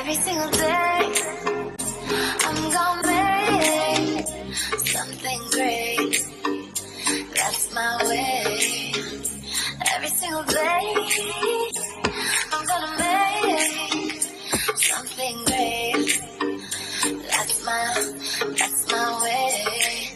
Every single day, I'm gonna make something great. That's my way. Every single day, I'm gonna make something great. That's my way.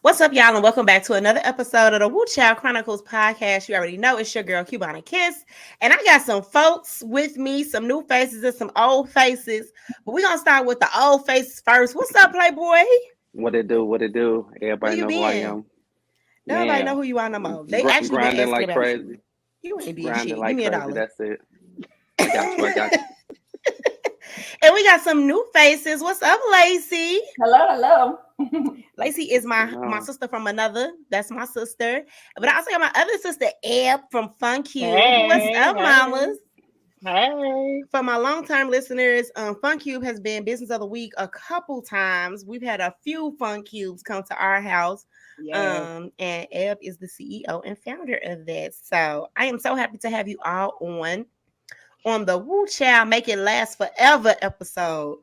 What's up, y'all, and welcome back to another episode of the Whew Chile Chronicles Podcast. You already know it's your girl, Cubana Kiss, and I got some folks with me, some new faces and some old faces, but we're going to start with the old faces first. What's up, Playboy? What it do? Everybody know who I am. Nobody know who you are no more. They actually grinding like crazy. You ain't did grinding shit. like Give me crazy. $1. That's it. I got you. And we got some new faces. What's up, Lacy? Hello. Lacy is my sister from another. That's my sister. But I also got my other sister, Eb from Fun Cube. What's up, mamas? Hey. For my long-time listeners, Fun Cube has been Business of the Week a couple times. We've had a few Fun Cubes come to our house. Yes. And Eb is the CEO and founder of that. So I am so happy to have you all on the Whew Chile Make It Last Forever episode.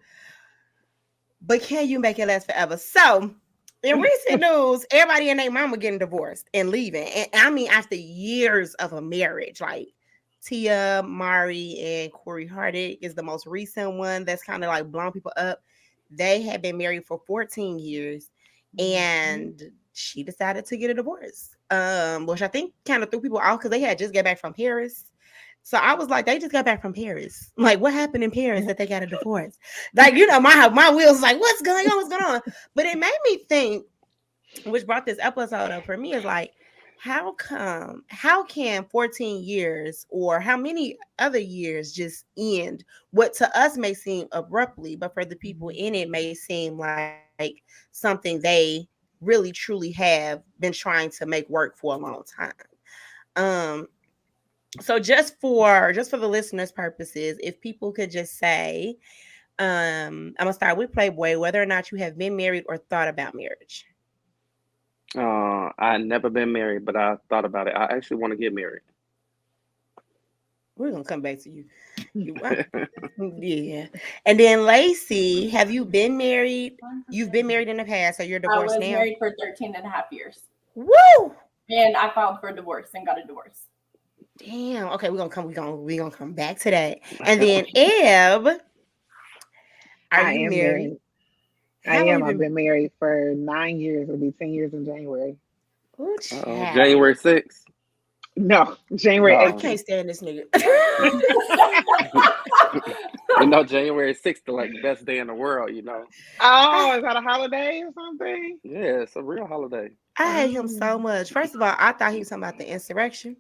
But can you make it last forever? So in recent news, everybody and their mama getting divorced and leaving. And I mean, after years of a marriage, like Tia, Mari, and Corey Hardick is the most recent one that's kind of like blowing people up. They had been married for 14 years and she decided to get a divorce, which I think kind of threw people off because they had just got back from Paris. So I was like, they just got back from Paris. Like, what happened in Paris that they got a divorce? Like, you know, my wheels like, what's going on? But it made me think, which brought this episode up for me, is like, how can 14 years or how many other years just end what to us may seem abruptly, but for the people in it may seem like something they really truly have been trying to make work for a long time. So just for the listeners' purposes, if people could just say, I'm gonna start with Playboy, whether or not you have been married or thought about marriage. I never been married, but I thought about it. I actually want to get married. We're gonna come back to you. Yeah. And then Lacy, have you been married? You've been married in the past, so you're divorced now? I was married for 13 and a half years. Woo! And I filed for a divorce and got a divorce. Damn. Okay, we're gonna come back to that. And then Eb, are you married? I am. I've been married for 9 years. It'll be 10 years in January. Ooh, January 6th. No, January 8th. I can't stand this nigga. You know, January 6th is like the best day in the world, you know. Oh, is that a holiday or something? Yeah, it's a real holiday. I hate him so much. First of all, I thought he was talking about the insurrection.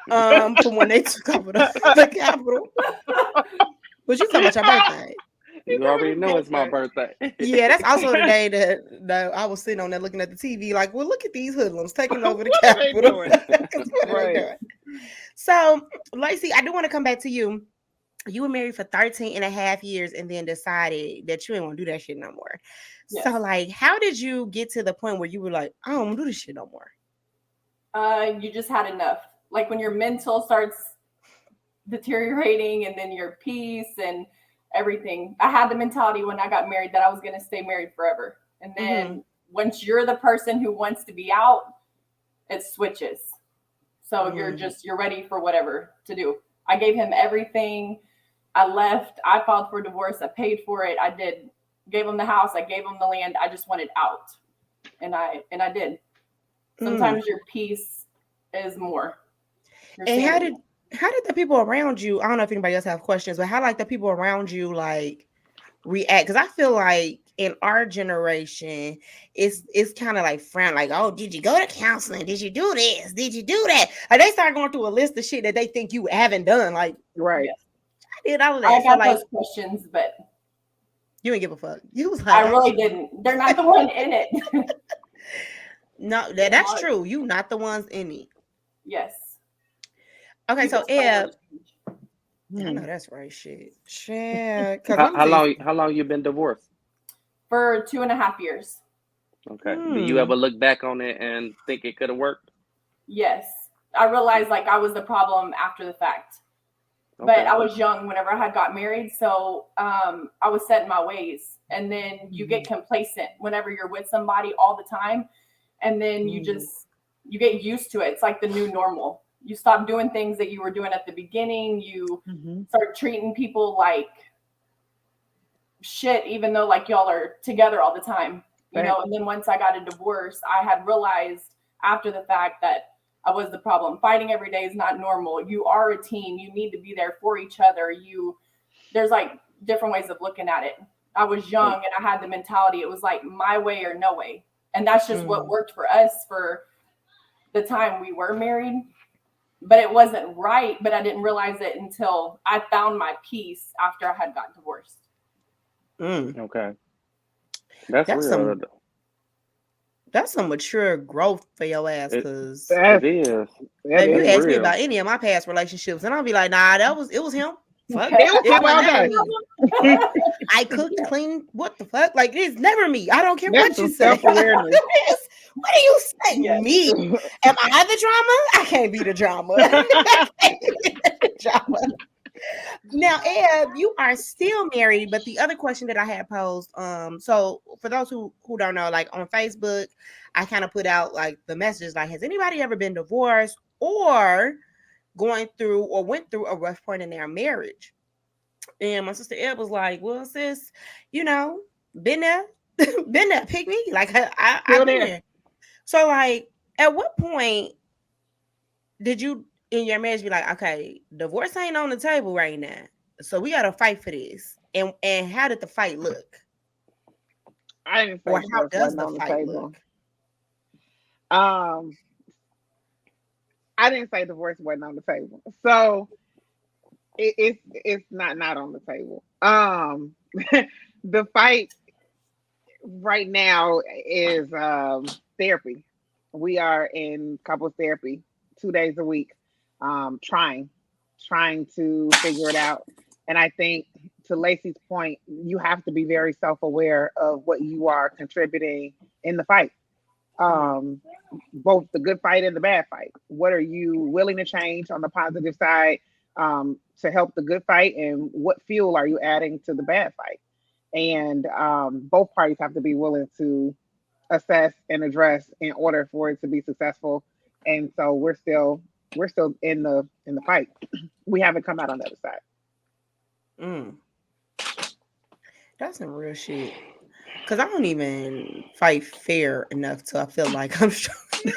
From when they took over the Capitol. But you talking about your birthday. You already know it's my birthday. Yeah, that's also the day that I was sitting on there looking at the TV like, well, look at these hoodlums taking over the Capitol. What are they doing? So, Lacy, I do want to come back to you. You were married for 13 and a half years and then decided that you didn't want to do that shit no more. Yes. So, like, how did you get to the point where you were like, I don't want to do this shit no more? You just had enough. Like when your mental starts deteriorating and then your peace and everything. I had the mentality when I got married that I was going to stay married forever. And then once you're the person who wants to be out, it switches. So you're ready for whatever to do. I gave him everything. I left. I filed for divorce. I paid for it. Gave him the house. I gave him the land. I just wanted out. And I did. Sometimes your peace is more. And how did the people around you, I don't know if anybody else have questions, but how like the people around you like react? Because I feel like in our generation, it's kind of like frown, like, oh, did you go to counseling? Did you do this? Did you do that? Like they start going through a list of shit that they think you haven't done. Like, right. I did all of that. I got those questions, but you didn't give a fuck. You was like, I really didn't. They're not the one in it. No, that's true. You not the ones in it. Yes. Okay, so People's Eb, priorities change. I know that's right. Shit. Because How, I'm how just, long? How long you been divorced? For 2.5 years. Okay. Do you ever look back on it and think it could have worked? Yes. I realized like I was the problem after the fact. Okay. But I was young whenever I had got married, so I was set in my ways. And then you get complacent whenever you're with somebody all the time, and then you get used to it. It's like the new normal. You stop doing things that you were doing at the beginning. You start treating people like shit, even though like y'all are together all the time, you know. And then once I got a divorce, I had realized after the fact that I was the problem. Fighting every day is not normal. You are a team. You need to be there for each other. There's like different ways of looking at it. I was young and I had the mentality. It was like my way or no way. And that's just what worked for us for the time we were married. But it wasn't right. But I didn't realize it until I found my peace after I had got divorced. Okay. That's real. That's some mature growth for your ass, because it is. If you ask me real. about any of my past relationships, and I'll be like, nah, it was him. Fuck. It was him all never day. me. I cooked, cleaned. What the fuck? Like, it's never me. I don't care That's what you some say. self-awareness. What do you say? Yes. Me? Am I the drama? I can't be the drama. Drama. Now, Eb, you are still married, but the other question that I had posed, so for those who don't know, like on Facebook, I kind of put out like the messages like, has anybody ever been divorced or going through or went through a rough point in their marriage? And my sister Eb was like, well, sis, been there, pick me. Like I've been there. So like, at what point did you in your marriage be like, okay, divorce ain't on the table right now, so we gotta fight for this? And how did the fight look? I didn't say Or how divorce does wasn't the on the fight table. look? I didn't say divorce wasn't on the table. So it's not on the table. The fight right now is therapy. We are in couples therapy 2 days a week, trying to figure it out. And I think, to Lacey's point, you have to be very self-aware of what you are contributing in the fight. Both the good fight and the bad fight. What are you willing to change on the positive side to help the good fight, and what fuel are you adding to the bad fight? And both parties have to be willing to assess and address in order for it to be successful. And so we're still in the fight. We haven't come out on the other side. That's some real shit. Because I don't even fight fair enough till I feel like I'm strong enough.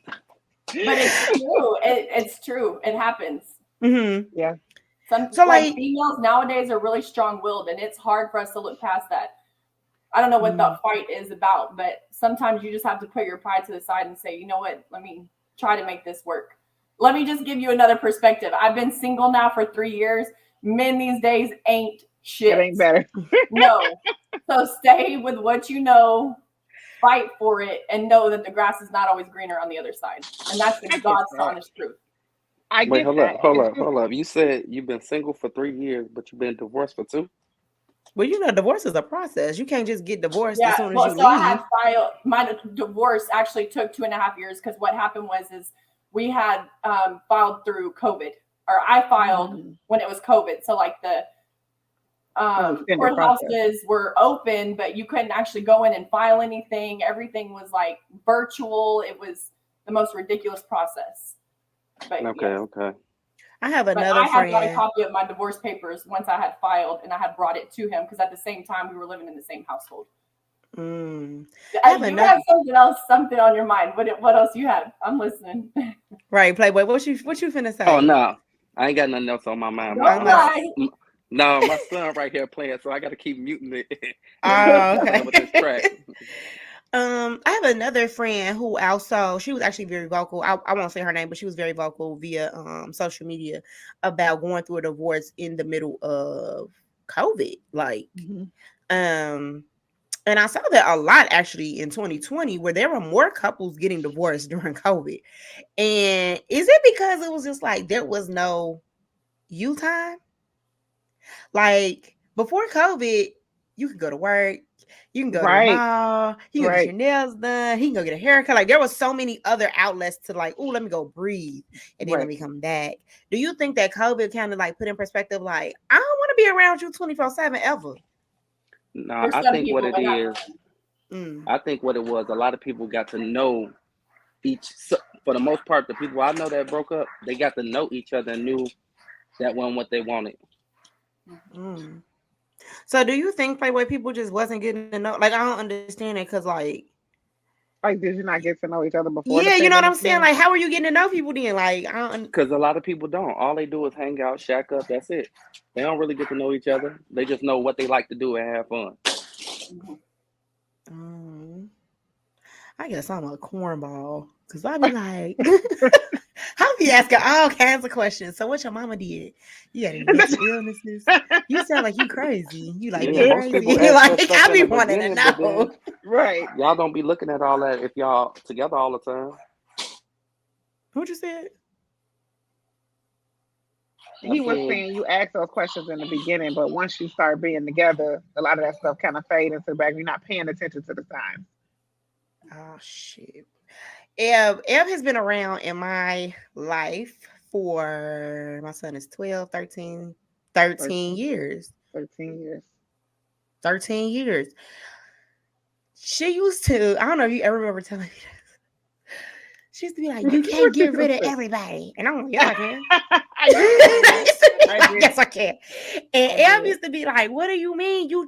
But it's true. It's true. It happens. Yeah. So like females nowadays are really strong-willed, and it's hard for us to look past that. I don't know what the fight is about, but sometimes you just have to put your pride to the side and say, you know what? Let me try to make this work. Let me just give you another perspective. I've been single now for 3 years. Men these days ain't shit. It ain't better. No. So stay with what you know, fight for it, and know that the grass is not always greener on the other side. And that's the God's honest truth. Wait, hold up. You said you've been single for 3 years, but you've been divorced for 2? Well, divorce is a process. You can't just get divorced as soon as you leave. I had filed. My divorce actually took 2.5 years, because what happened is we had filed through COVID, or I filed when it was COVID. So like the courthouses were open, but you couldn't actually go in and file anything. Everything was like virtual. It was the most ridiculous process. But, okay. I have another friend. I had got a copy of my divorce papers once I had filed, and I had brought it to him, because at the same time we were living in the same household. You have something on your mind. What else you have? I'm listening. Right, Playboy. What you finna say? Oh no, I ain't got nothing else on my mind. No, my son right here playing, so I got to keep muting it. Okay. With this track. I have another friend who also, she was actually very vocal. I won't say her name, but she was very vocal via social media about going through a divorce in the middle of COVID. Like, And I saw that a lot actually in 2020, where there were more couples getting divorced during COVID. And is it because it was just like there was no you time? Like before COVID, you could go to work, you can go to the Right. mall, you can get your Right. nails done, he can go get a haircut. Like there was so many other outlets to like, oh, let me go breathe and then let Right. me come back. Do you think that COVID kind of like put in perspective, like, I don't want to be around you 24/7 ever? No, For I some think what people, it but not is, Mm. I think what it was, a lot of people got to know each. So, for the most part, the people I know that broke up, they got to know each other and knew that wasn't what they wanted. Mm. So do you think Playboy people just wasn't getting to know? Like I don't understand it because Like, did you not get to know each other before the yeah, you know what pandemic I'm saying? then? Like how are you getting to know people then? Like I don't. Because a lot of people don't. All they do is hang out, shack up. That's it. They don't really get to know each other. They just know what they like to do and have fun. Mm. I guess I'm a cornball because I be like, I be asking all kinds of questions. So what your mama did? You got any mental illnesses? You sound like you crazy. You like Yeah, being most crazy? people ask that Like stuff I in be the wanting to beginning, but then know. Right. y'all don't be looking at all that if y'all together all the time. What you said? I He was said, saying you ask those questions in the beginning, but once you start being together, a lot of that stuff kind of fade into the back. You're not paying attention to the signs. Oh shit. Eb has been around in my life for my son is 12, 13, 13 13, years. 13 years. 13 years. She used to, I don't know if you ever remember telling me this. She used to be like, you can't What you get rid gonna of say? everybody. And I'm like, yes, I can. Yes, you can. Used to be I like, did. yes, I can. And I Eb did. used to be like, what do you mean? You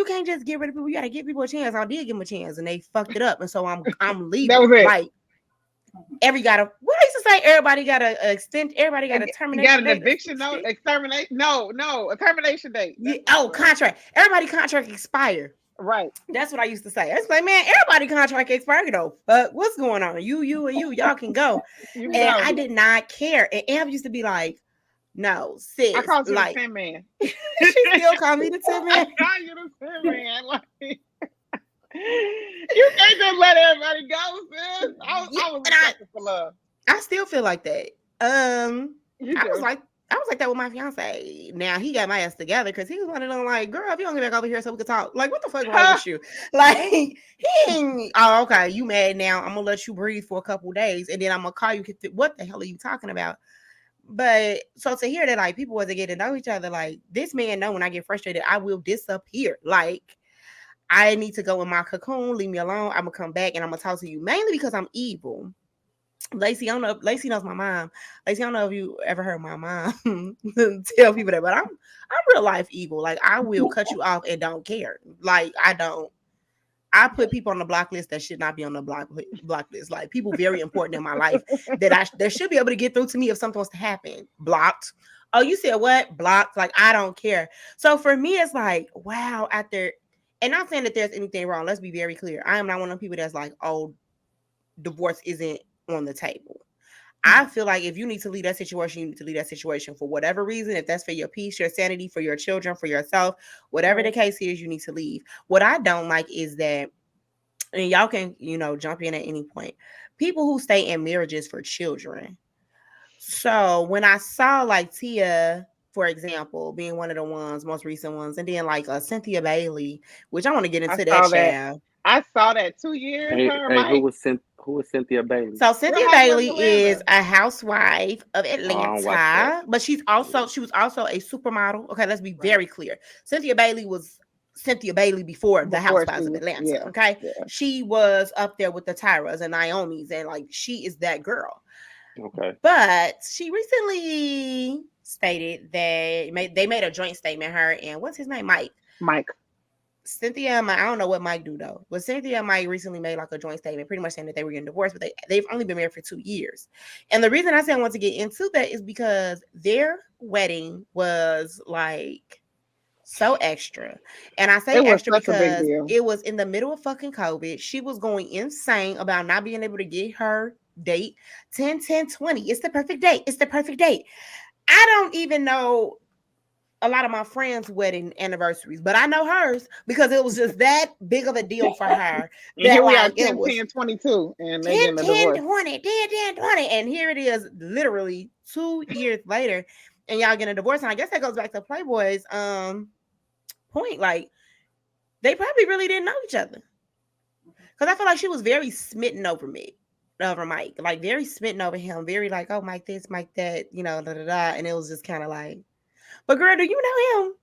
can't just get rid of people. You gotta give people a chance. I did give them a chance and they fucked it up. And so I'm That leaving. was it. Like what I used to say, everybody got a extend, everybody got a You got termination an date or eviction some note, shit. extermination. No, a termination date. Yeah, That's what it was. contract. Everybody contract expire. Right. That's what I used to say. I was like, man, everybody contract expire though. But what's going on? You and you, y'all can go. You And know. I did not care. And Am used to be like, no, I sis, called you the like Tin Man. she still called me the Tin I Man. called you the Tin Man. Like, you can't just let everybody go, sis. Yeah, I was and a sucker for love. I still feel like that. You I was do. like that with my fiance. Now he got my ass together because he was one of them like, girl, if you don't get back over here so we can talk. Like, what the fuck wrong with you? Like, he ain't, oh, okay, you mad now. I'm gonna let you breathe for a couple days and then I'm gonna call you. What the hell are you talking about? But so to hear that like people wasn't getting to know each other, like this man know when I get frustrated, I will disappear. Like I need to go in my cocoon, leave me alone. I'm gonna come back and I'm gonna talk to you mainly because I'm evil. Lacy, I don't know if Lacy knows my mom. Lacy, I don't know if you ever heard my mom tell people that, but I'm real life evil. Like I will cut you off and don't care. Like I don't. I put people on the block list that should not be on the block list. Like people very important in my life that should be able to get through to me if something was to happen. Blocked. Oh, you said what? Blocked. Like I don't care. So for me, it's like wow. After, and not saying that there's anything wrong. Let's be very clear. I am not one of the people that's like, oh, divorce isn't on the table. I feel like if you need to leave that situation, you need to leave that situation for whatever reason. If that's for your peace, your sanity, for your children, for yourself, whatever the case is, you need to leave. What I don't like is that, and y'all can, jump in at any point, people who stay in marriages for children. So when I saw like Tia, for example, being one of the most recent ones, and then like Cynthia Bailey, which I want to get I into that saw that. child. I saw that 2 years. Her and hey, who Mike. was Cynthia Bailey? So Real Cynthia Housewives of Bailey is Atlanta. a housewife of Oh, I don't watch that. Atlanta, but she was also a supermodel. Okay, let's be very clear. Cynthia Bailey was Cynthia Bailey before the Before she Housewives of was, Atlanta. yeah, Okay, yeah. she was up there with the Tyras and Naomi's, and like she is that girl. Okay. But she recently stated that they made a joint statement. Her and what's his name, Mike. Cynthia and Mike, I don't know what Mike do though, but Cynthia and Mike recently made like a joint statement, pretty much saying that they were getting divorced, but they've only been married for 2 years. And the reason I say I want to get into that is because their wedding was like so extra. And I say It was extra such a big because deal. it was in the middle of fucking COVID. She was going insane about not being able to get her date 10 10 20. It's the perfect date. It's the perfect date. I don't even know a lot of my friends' wedding anniversaries, but I know hers because it was just that big of a deal for her. And here we are, Like, 10, it was 10, 22, and they 10, getting a 10, divorce. 20, 10, 10, 20. And here it is, literally 2 years later, and y'all getting a divorce. And I guess that goes back to Playboy's point. Like, they probably really didn't know each other. Because I feel like she was very smitten over Mike. Like, very smitten over him. Very like, oh, Mike this, Mike that, you know, da da da. And it was just kind of like, but girl, do you know him?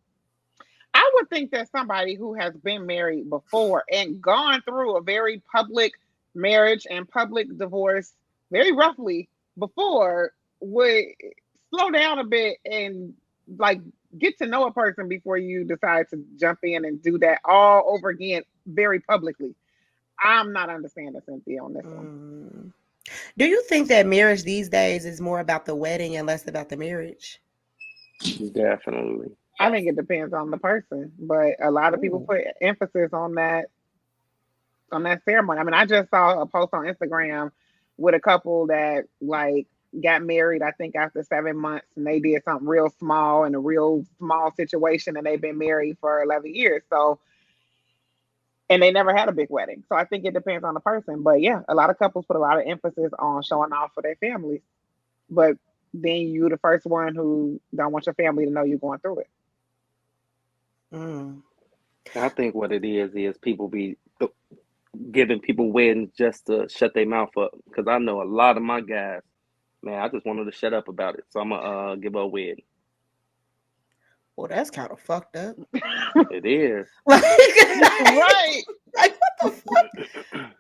I would think that somebody who has been married before and gone through a very public marriage and public divorce very roughly before would slow down a bit and like get to know a person before you decide to jump in and do that all over again very publicly. I'm not understanding Cynthia on this one. Do you think that marriage these days is more about the wedding and less about the marriage? Definitely. I think it depends on the person, but a lot of people put emphasis on that ceremony. I mean, I just saw a post on Instagram with a couple that like got married, I think after 7 months, and they did something real small in a real small situation, and they've been married for 11 years. So, and they never had a big wedding. So I think it depends on the person. But yeah, a lot of couples put a lot of emphasis on showing off for their families. But then you the first one who don't want your family to know you're going through it. I think what it is people be giving people weddings just to shut their mouth up. Because I know a lot of my guys, man, I just wanted to shut up about it. So I'm going to give her a wedding. Well, that's kind of fucked up. It is. Right. Like, what the fuck?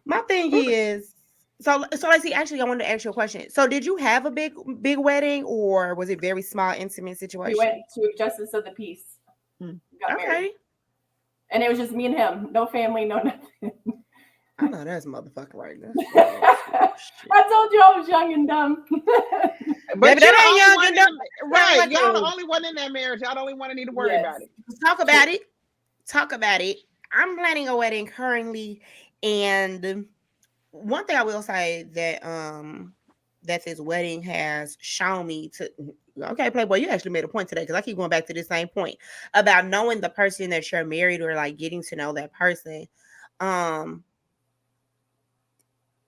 My thing is, so let's see. Actually, I wanted to ask you a question. So, did you have a big wedding, or was it very small, intimate situation? We went to Justice of the Peace. Got married. And it was just me and him. No family, no nothing. I know that's motherfucker right now. I told you I was young and dumb. But that ain't young and dumb. Right. Like, y'all the only one in that marriage. Y'all the only one that need to worry about it. Talk about it. I'm planning a wedding currently, and one thing I will say that that this wedding has shown me to. Okay, Playboy, you actually made a point today because I keep going back to the same point about knowing the person that you're married or like getting to know that person.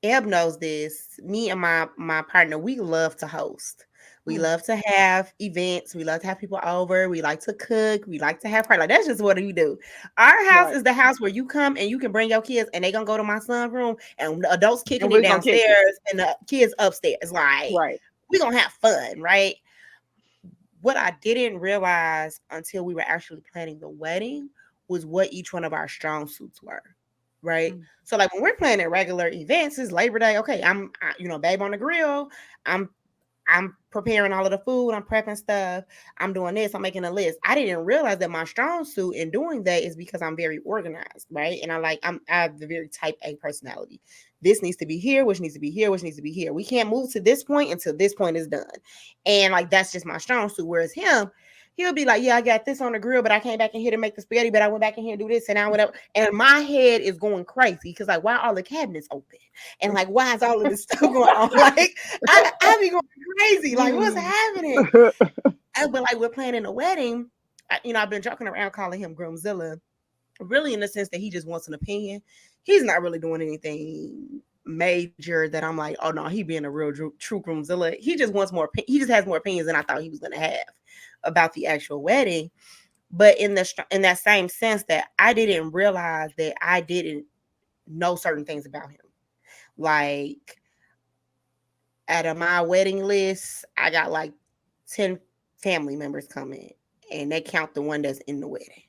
Eb knows this. Me and my partner, we love to host. We love to have events. We love to have people over. We like to cook. We like to have party. Like, that's just what we do. Our house is the house where you come and you can bring your kids and they gonna go to my son's room and the adults kicking it downstairs and the kids upstairs. Like, we gonna have fun, right? What I didn't realize until we were actually planning the wedding was what each one of our strong suits were. Right. So like when we're planning regular events, it's Labor Day. Okay, I'm babe on the grill. I'm preparing all of the food. I'm prepping stuff. I'm doing this. I'm making a list. I didn't realize that my strong suit in doing that is because I'm very organized, right? And I have the very type A personality. This needs to be here, which needs to be here, which needs to be here. We can't move to this point until this point is done. And like that's just my strong suit. Whereas him, he'll be like, yeah, I got this on the grill, but I came back in here to make the spaghetti, but I went back in here and do this and now whatever. And my head is going crazy because like, why are all the cabinets open? And like, why is all of this stuff going on? Like, I be going crazy. Like, what's happening? But like, we're planning a wedding. I've been joking around calling him Groomzilla, really in the sense that he just wants an opinion. He's not really doing anything major that I'm like, oh no, he being a real true Groomzilla. He just wants more. He just has more opinions than I thought he was going to have about the actual wedding. But in that same sense that I didn't realize that I didn't know certain things about him. Like out of my wedding list, I got like 10 family members coming and they count the one that's in the wedding.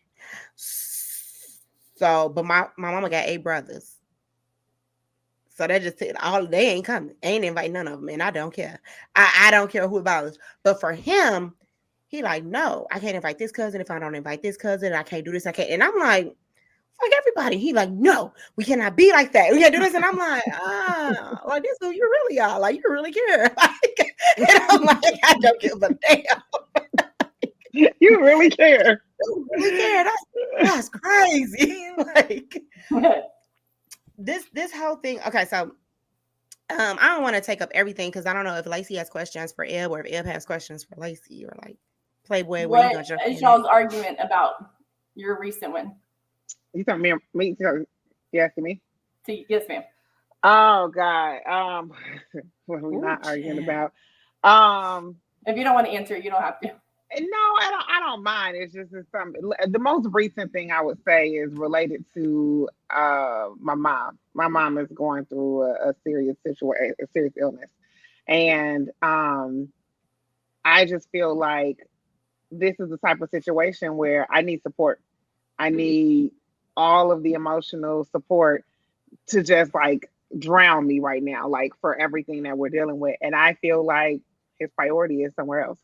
So, but my mama got 8 brothers. So that just said they ain't coming. I ain't invite none of them. And I don't care. I don't care who about us. But for him, he like, no, I can't invite this cousin. If I don't invite this cousin, I can't do this. I can't. And I'm like everybody. He like, no, we cannot be like that. We can't do this. And I'm like, like this who you really are. Like, you really care. Like, and I'm like, I don't give a damn. You really care. You really care. That's crazy. Like this whole thing. Okay, so I don't want to take up everything because I don't know if Lacy has questions for Eb or if Eb has questions for Lacy or like Playboy, where you What gonna jump is in at? y'all's argument about your recent one? You talking me? You asking me? Yes, ma'am. Oh God. What are we Ooh, not arguing child. about? Um, If you don't want to answer, you don't have to. no, I don't mind. It's something. The most recent thing I would say is related to my mom. My mom is going through a serious situation, a serious illness, and I just feel like this is the type of situation where I need support. I need all of the emotional support to just like drown me right now, like for everything that we're dealing with. And I feel like his priority is somewhere else.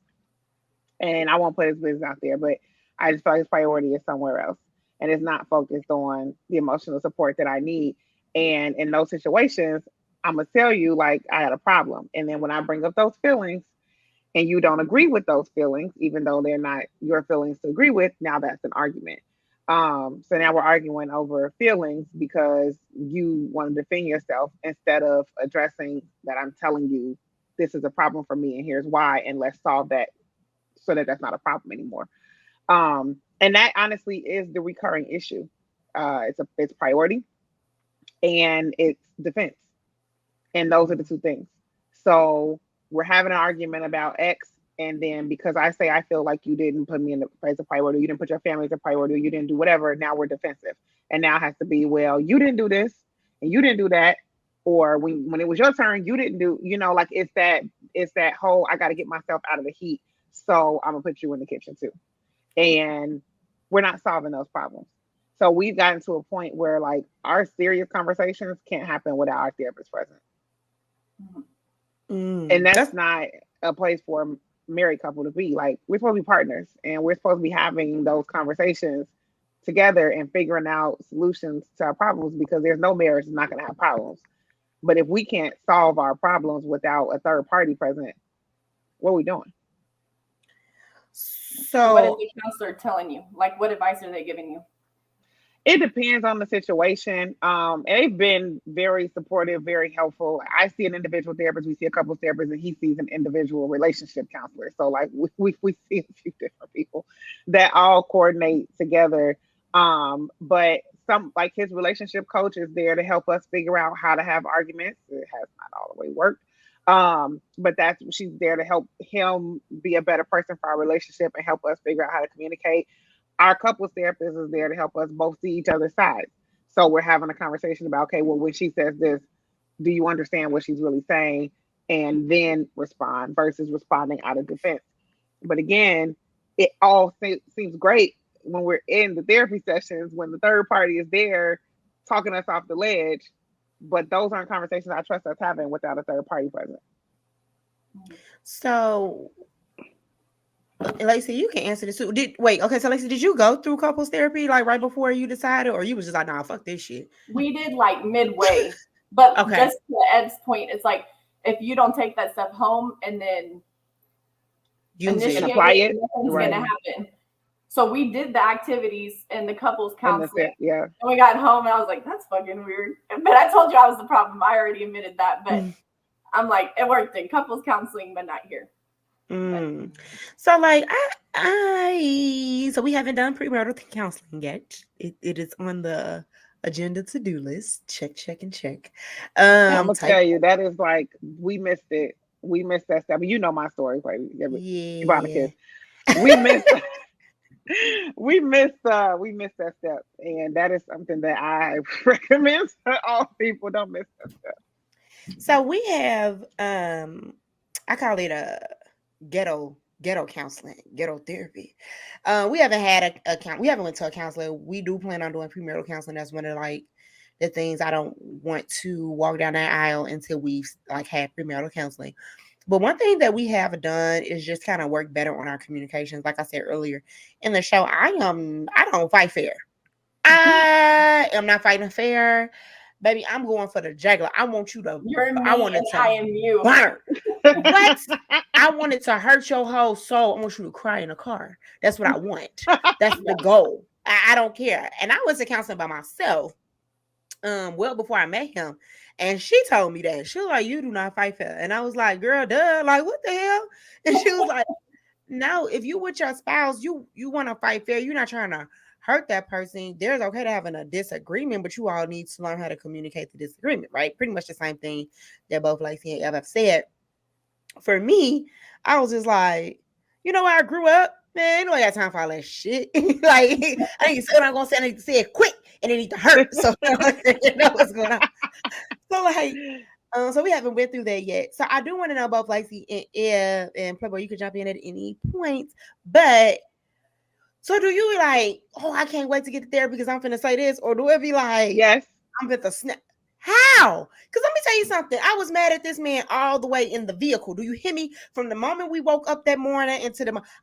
And I won't put his business out there, but I just feel like his priority is somewhere else. And it's not focused on the emotional support that I need. And in those situations, I'm gonna tell you like I had a problem. And then when I bring up those feelings and you don't agree with those feelings, even though they're not your feelings to agree with, now that's an argument. So now we're arguing over feelings because you want to defend yourself instead of addressing that I'm telling you this is a problem for me and here's why, and let's solve that so that that's not a problem anymore. And that honestly is the recurring issue. It's priority and it's defense, and those are the two things. So we're having an argument about X, and then because I say I feel like you didn't put me in the place of priority, you didn't put your family as a priority, or you didn't do whatever, now we're defensive. And now it has to be, well, you didn't do this and you didn't do that. Or when it was your turn, you didn't do, like it's that whole I gotta get myself out of the heat. So I'm gonna put you in the kitchen too. And we're not solving those problems. So we've gotten to a point where like our serious conversations can't happen without our therapist present. And that's That's not a place for a married couple to be. Like we're supposed to be partners and we're supposed to be having those conversations together and figuring out solutions to our problems, because there's no marriage that's not going to have problems. But if we can't solve our problems without a third party present, what are we doing? So what is so. the counselor telling you? Like, what advice are they giving you? It depends on the situation. And they've been very supportive, very helpful. I see an individual therapist, we see a couple of therapists, and he sees an individual relationship counselor. So like we see a few different people that all coordinate together. But some like his relationship coach is there to help us figure out how to have arguments. It has not all the way worked. But she's there to help him be a better person for our relationship and help us figure out how to communicate. Our couples therapist is there to help us both see each other's sides. So we're having a conversation about, okay, well, when she says this, do you understand what she's really saying? And then respond versus responding out of defense. But again, it all seems great when we're in the therapy sessions, when the third party is there talking us off the ledge. But those aren't conversations I trust us having without a third party present. So, Lacey, you can answer this too. So Lacey, did you go through couples therapy like right before you decided, or you was just like, nah, fuck this shit? We did like midway, but Okay. just to Ed's point, it's like if you don't take that stuff home and then Use initiate it. apply it, nothing's right. gonna happen. So we did the activities and the couples counseling. Yeah. And we got home and I was like, that's fucking weird. But I told you I was the problem. I already admitted that. But I'm like, it worked in couples counseling, but not here. So like so we haven't done premarital counseling yet. It is on the agenda to-do list. Check and check. I'm gonna tell you that is like we missed it. We missed that step. You know my story, right? Cubana Kiss. We missed we missed that step, and that is something that I recommend to all people. Don't miss that step. So we have I call it a ghetto counseling, ghetto therapy. We haven't had we haven't went to a counselor. We do plan on doing premarital counseling. That's one of like the things I don't want to walk down that aisle until we've like had premarital counseling. But one thing that we have done is just kind of work better on our communications. Like I said earlier in the show, I don't fight fair. I am not fighting fair. Baby, I'm going for the jugular. I want you to. You're me I want it and to I am you. burn. What? I want it to hurt your whole soul. I want you to cry in a car. That's what I want. That's the goal. I don't care. And I was a counselor by myself. Well before I met him, and she told me that she was like, "You do not fight fair," and I was like, "Girl, duh, like what the hell?" And she was like, no, if you with your spouse, you want to fight fair. You're not trying to hurt that person. There's okay to having a disagreement, but you all need to learn how to communicate the disagreement, right? Pretty much the same thing that both Lacy and Eb have said. For me, I was just like, you know, I grew up, man, you know, I got time for all that shit. Like, I need to say what I'm gonna say. I need to say it quick, and it need to hurt. So you know what's going on. So like, so we haven't went through that yet. So I do want to know both Lacey and Eb and Playboy. You can jump in at any point. But so do you be like, oh, I can't wait to get to therapy because I'm finna say this, or do it be like, Yes. I'm finna snap? How? Because let me tell you something. I was mad at this man all the way in the vehicle. Do you hear me? From the moment we woke up that morning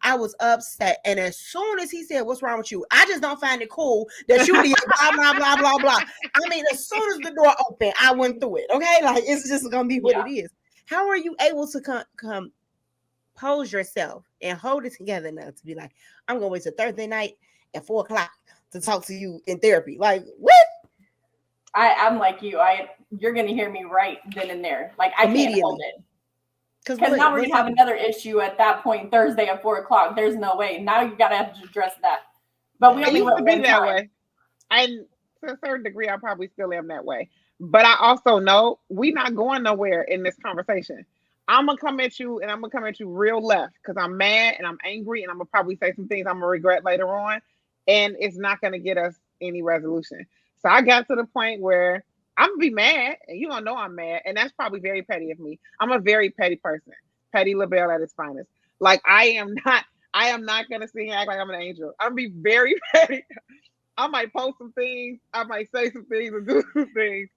I was upset. And as soon as he said, "What's wrong with you?" I just don't find it cool that you did blah blah blah blah blah. I mean, as soon as the door opened, I went through it. Okay, like it's just gonna be what it is. How are you able to compose yourself and hold it together enough to be like, I'm gonna wait till Thursday night at 4:00 to talk to you in therapy? Like what? I'm like you. You're gonna hear me right then and there. Like I can't hold it. Because now we're gonna have another issue at that point Thursday at 4:00. There's no way. Now you gotta have to address that. But we only went one that time. way. And to a certain degree, I probably still am that way. But I also know we're not going nowhere in this conversation. I'm gonna come at you, and I'm gonna come at you real left because I'm mad and I'm angry, and I'm gonna probably say some things I'm gonna regret later on, and it's not gonna get us any resolution. So I got to the point where I'm gonna be mad, and you don't know I'm mad, and that's probably very petty of me. I'm a very petty person, petty LaBelle at its finest. Like I am not gonna sit here and act like I'm an angel. I'm gonna be very petty. I might post some things, I might say some things and do some things,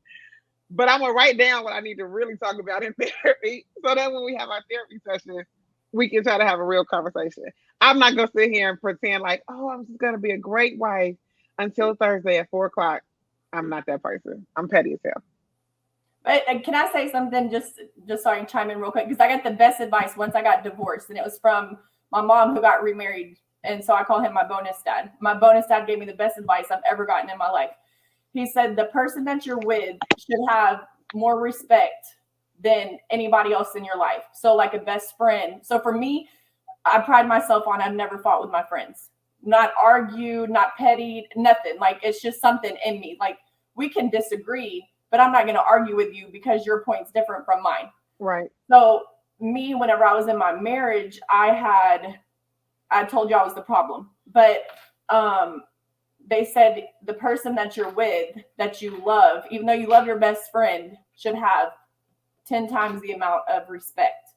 but I'm gonna write down what I need to really talk about in therapy, so that when we have our therapy session, we can try to have a real conversation. I'm not gonna sit here and pretend like, oh, I'm just gonna be a great wife until Thursday at 4:00. I'm not that person. I'm petty as hell. But can I say something just so I can chime in real quick? Because I got the best advice once I got divorced, and it was from my mom who got remarried. And so I call him my bonus dad. My bonus dad gave me the best advice I've ever gotten in my life. He said, the person that you're with should have more respect than anybody else in your life. So like a best friend. So for me, I pride myself on I've never fought with my friends. Not argued, not petty, nothing. Like it's just something in me. Like we can disagree, but I'm not going to argue with you because your point's different from mine. Right. So me, whenever I was in my marriage, I told you I was the problem, but they said the person that you're with, that you love, even though you love your best friend, should have 10 times the amount of respect.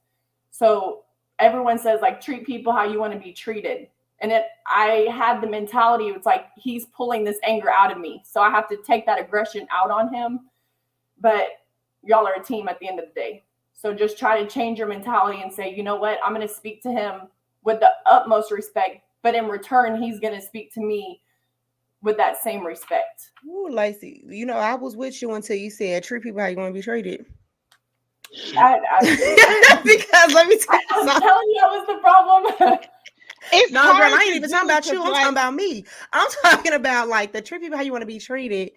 So everyone says like treat people how you want to be treated. And I had the mentality, it's like he's pulling this anger out of me. So I have to take that aggression out on him. But y'all are a team at the end of the day. So just try to change your mentality and say, you know what, I'm going to speak to him with the utmost respect. But in return, he's going to speak to me with that same respect. Ooh, Lacy, you know, I was with you until you said treat people how you want to be treated. Because let me tell you something. I'm telling you, that was the problem. It's no, girl, I ain't even talking about you. I'm talking about me. I'm talking about like the treat people how you want to be treated.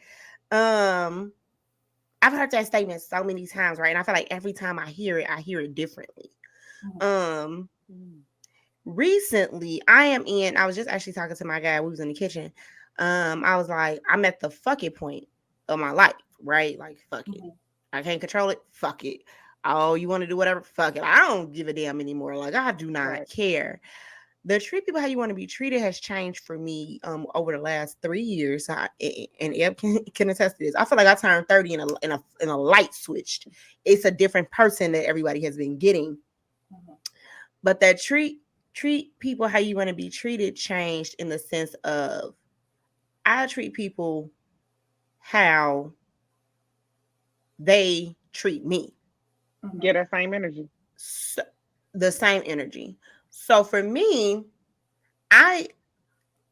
I've heard that statement so many times, right? And I feel like every time I hear it differently. Recently, I was just actually talking to my guy. We was in the kitchen. I was like, I'm at the fuck it point of my life, right? Like, fuck it. I can't control it. Fuck it. Oh, you want to do whatever? Fuck it. I don't give a damn anymore. Like, I do not care. The treat people how you want to be treated has changed for me over the last 3 years. And Eb can attest to this. I feel like I turned 30 and a light switched. It's a different person that everybody has been getting. But that treat people how you want to be treated changed in the sense of I treat people how they treat me. Get that same energy. So, the same energy. So for me,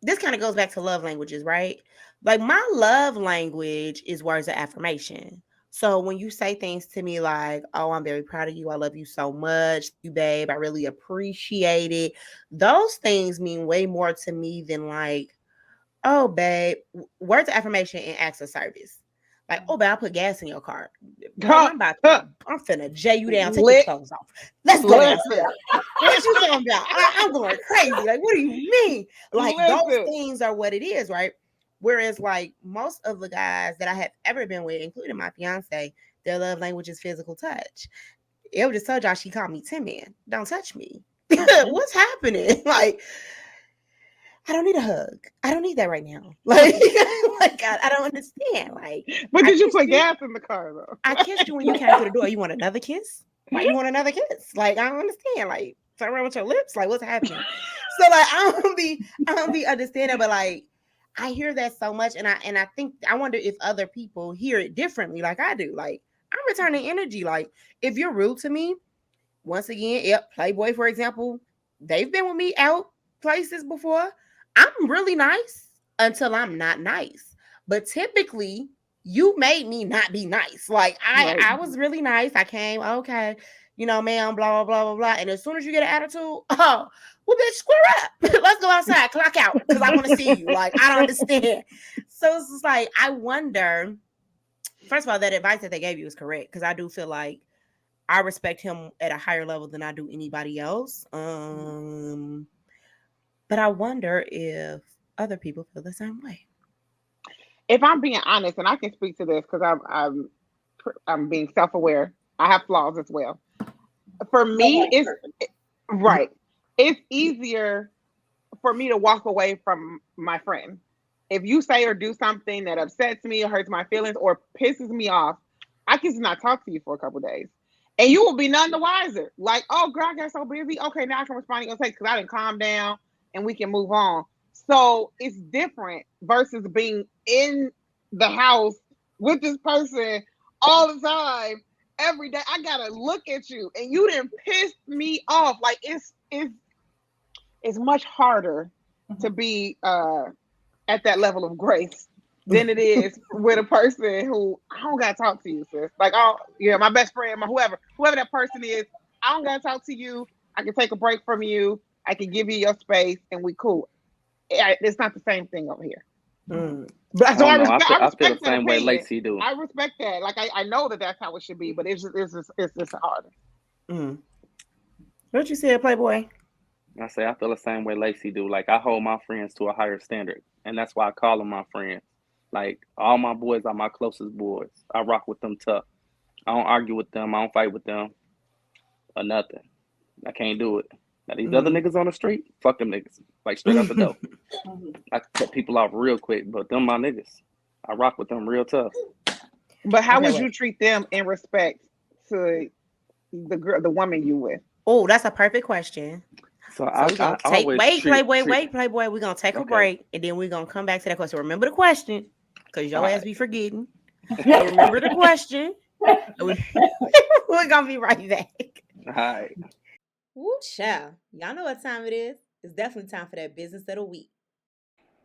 this kind of goes back to love languages, right? Like my love language is words of affirmation. So when you say things to me like, oh, I'm very proud of you. I love you so much. You, babe, I really appreciate it. Those things mean way more to me than like, oh, babe, words of affirmation and acts of service. Like, oh, babe, I put gas in your car. I'm finna J you down. Take your clothes off. Let's go downstairs. What you talking about? I'm going crazy. Like, what do you mean? Like, those things are what it is, right? Whereas, like, most of the guys that I have ever been with, including my fiance, their love language is physical touch. It just told y'all she called me Tin Man. Don't touch me. What's happening? Like, I don't need a hug. I don't need that right now. Like, I don't understand. Like, but did you put gas in the car though? I kissed you when you came to the door. You want another kiss? Why you want another kiss? Like, I don't understand. Like, turn around with your lips. Like, what's happening? So, like, I don't be understanding, but like, I hear that so much, and I think I wonder if other people hear it differently, like I do. Like, I'm returning energy. Like, if you're rude to me, once again, Playboy, for example, they've been with me out places before. I'm really nice until I'm not nice. But typically, you made me not be nice. Like, I was really nice. I came, okay, ma'am, blah, blah, blah, blah, blah. And as soon as you get an attitude, well, bitch, square up. Let's go outside, clock out, because I want to see you. Like, I don't understand. So it's just like, I wonder, first of all, that advice that they gave you is correct, because I do feel like I respect him at a higher level than I do anybody else. But I wonder if other people feel the same way. If I'm being honest, and I can speak to this because I'm being self-aware. I have flaws as well. For me, it's right. It's easier for me to walk away from my friend. If you say or do something that upsets me or hurts my feelings or pisses me off, I can just not talk to you for a couple of days. And you will be none the wiser. Like, oh, girl, I got so busy. Okay, now I can respond to your text because I didn't calm down and we can move on. So it's different versus being in the house with this person all the time, every day. I gotta look at you and you didn't piss me off. Like, it's much harder to be at that level of grace than it is with a person who I don't gotta talk to you, sis. Like, my best friend, whoever that person is, I don't gotta talk to you. I can take a break from you. I can give you your space, and we cool. It's not the same thing over here. But so I respect feel the same way Lacy do. I respect that. Like, I know that that's how it should be, but it's just harder. What you said, Playboy? I say I feel the same way Lacy do. Like, I hold my friends to a higher standard, and that's why I call them my friends. Like, all my boys are my closest boys. I rock with them tough. I don't argue with them. I don't fight with them or nothing. I can't do it. Now, these other niggas on the street, fuck them niggas. Like, straight out the door. I cut people off real quick, but them my niggas. I rock with them real tough. But how would you treat them in respect to the woman you with? Oh, that's a perfect question. So I Playboy. We're gonna take a break, and then we're gonna come back to that question. Remember the question, because your ass be forgetting. Remember the question. We're gonna be right back. All right. Woo, child. Y'all know what time it is. It's definitely time for that business of the week.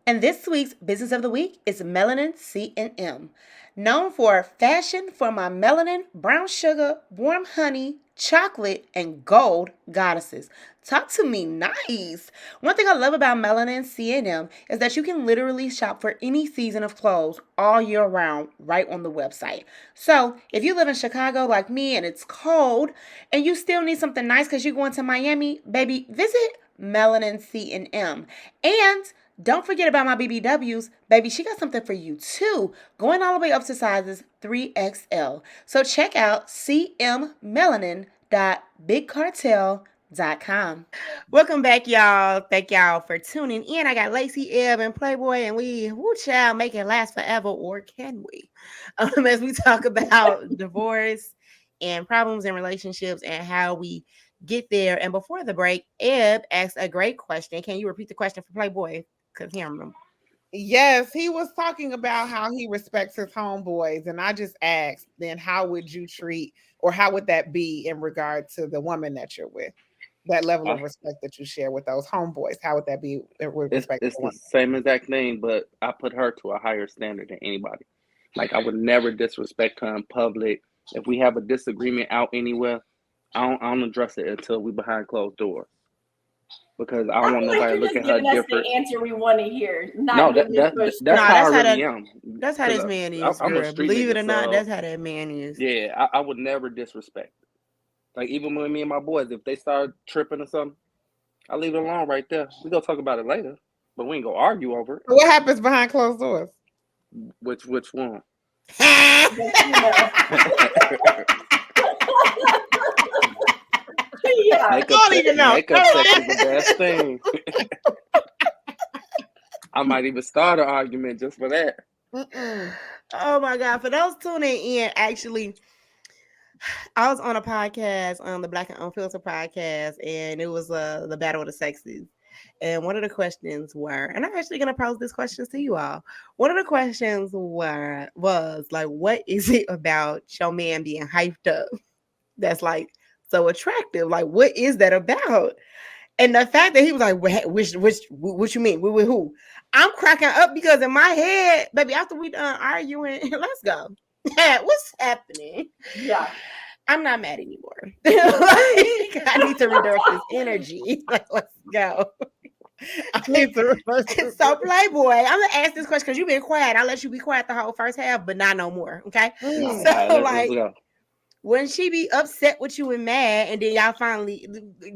And this week's business of the week is Melanin C&M. Known for fashion for my melanin, brown sugar, warm honey, chocolate, and gold goddesses. Talk to me nice. One thing I love about Melanin C&M is that you can literally shop for any season of clothes all year round right on the website. So if you live in Chicago like me and it's cold and you still need something nice because you're going to Miami, baby, visit Melanin C&M. And don't forget about my BBWs. Baby, she got something for you too. Going all the way up to sizes 3XL. So check out cmmelanin.bigcartel.com. Welcome back, y'all. Thank y'all for tuning in. I got Lacy, Eb, and Playboy, and we shall make it last forever, or can we? As we talk about divorce and problems in relationships and how we get there. And before the break, Eb asked a great question. Can you repeat the question for Playboy? Because he don't remember. Yes, he was talking about how he respects his homeboys, and I just asked, then how would you treat, or how would that be in regard to the woman that you're with? That level of respect that you share with those homeboys, how would that be with respect? It's the same exact thing, but I put her to a higher standard than anybody. Like, I would never disrespect her in public. If we have a disagreement out anywhere, I don't address it until we behind closed doors. because I I don't want feel like nobody you're just looking at her giving us different. the answer we want to hear, No, not that, really that, push. that's No, how I that's how really that. am. That's how Because this man is, I'm a girl. street Believe it nigga, or not, so that's how that man is. yeah, I would never disrespect. Like even when me and my boys, if they start tripping or something, I leave it alone right there. We gonna talk about it later, but we ain't gonna argue over it. What happens behind closed doors? Which one? But, you know, yeah. I don't even know. Makeup sex is the best thing. I might even start an argument just for that. Oh my God. For those tuning in, actually, I was on a podcast, on the Black and Unfiltered podcast, and it was the Battle of the Sexes. And one of the questions were, and I'm actually gonna pose these questions to you all. One of the questions was like, what is it about your man being hyped up that's like so attractive? Like, what is that about? And the fact that he was like, what you mean? With who? I'm cracking up because in my head, baby, after we done arguing, let's go. What's happening? Yeah. I'm not mad anymore. Like, I need to redirect this energy. Like, let's go. I need to So, Playboy, I'm gonna ask this question because you've been quiet. I'll let you be quiet the whole first half, but not no more. Okay. All So, right, let's like, go. when she be upset with you and mad, and then y'all finally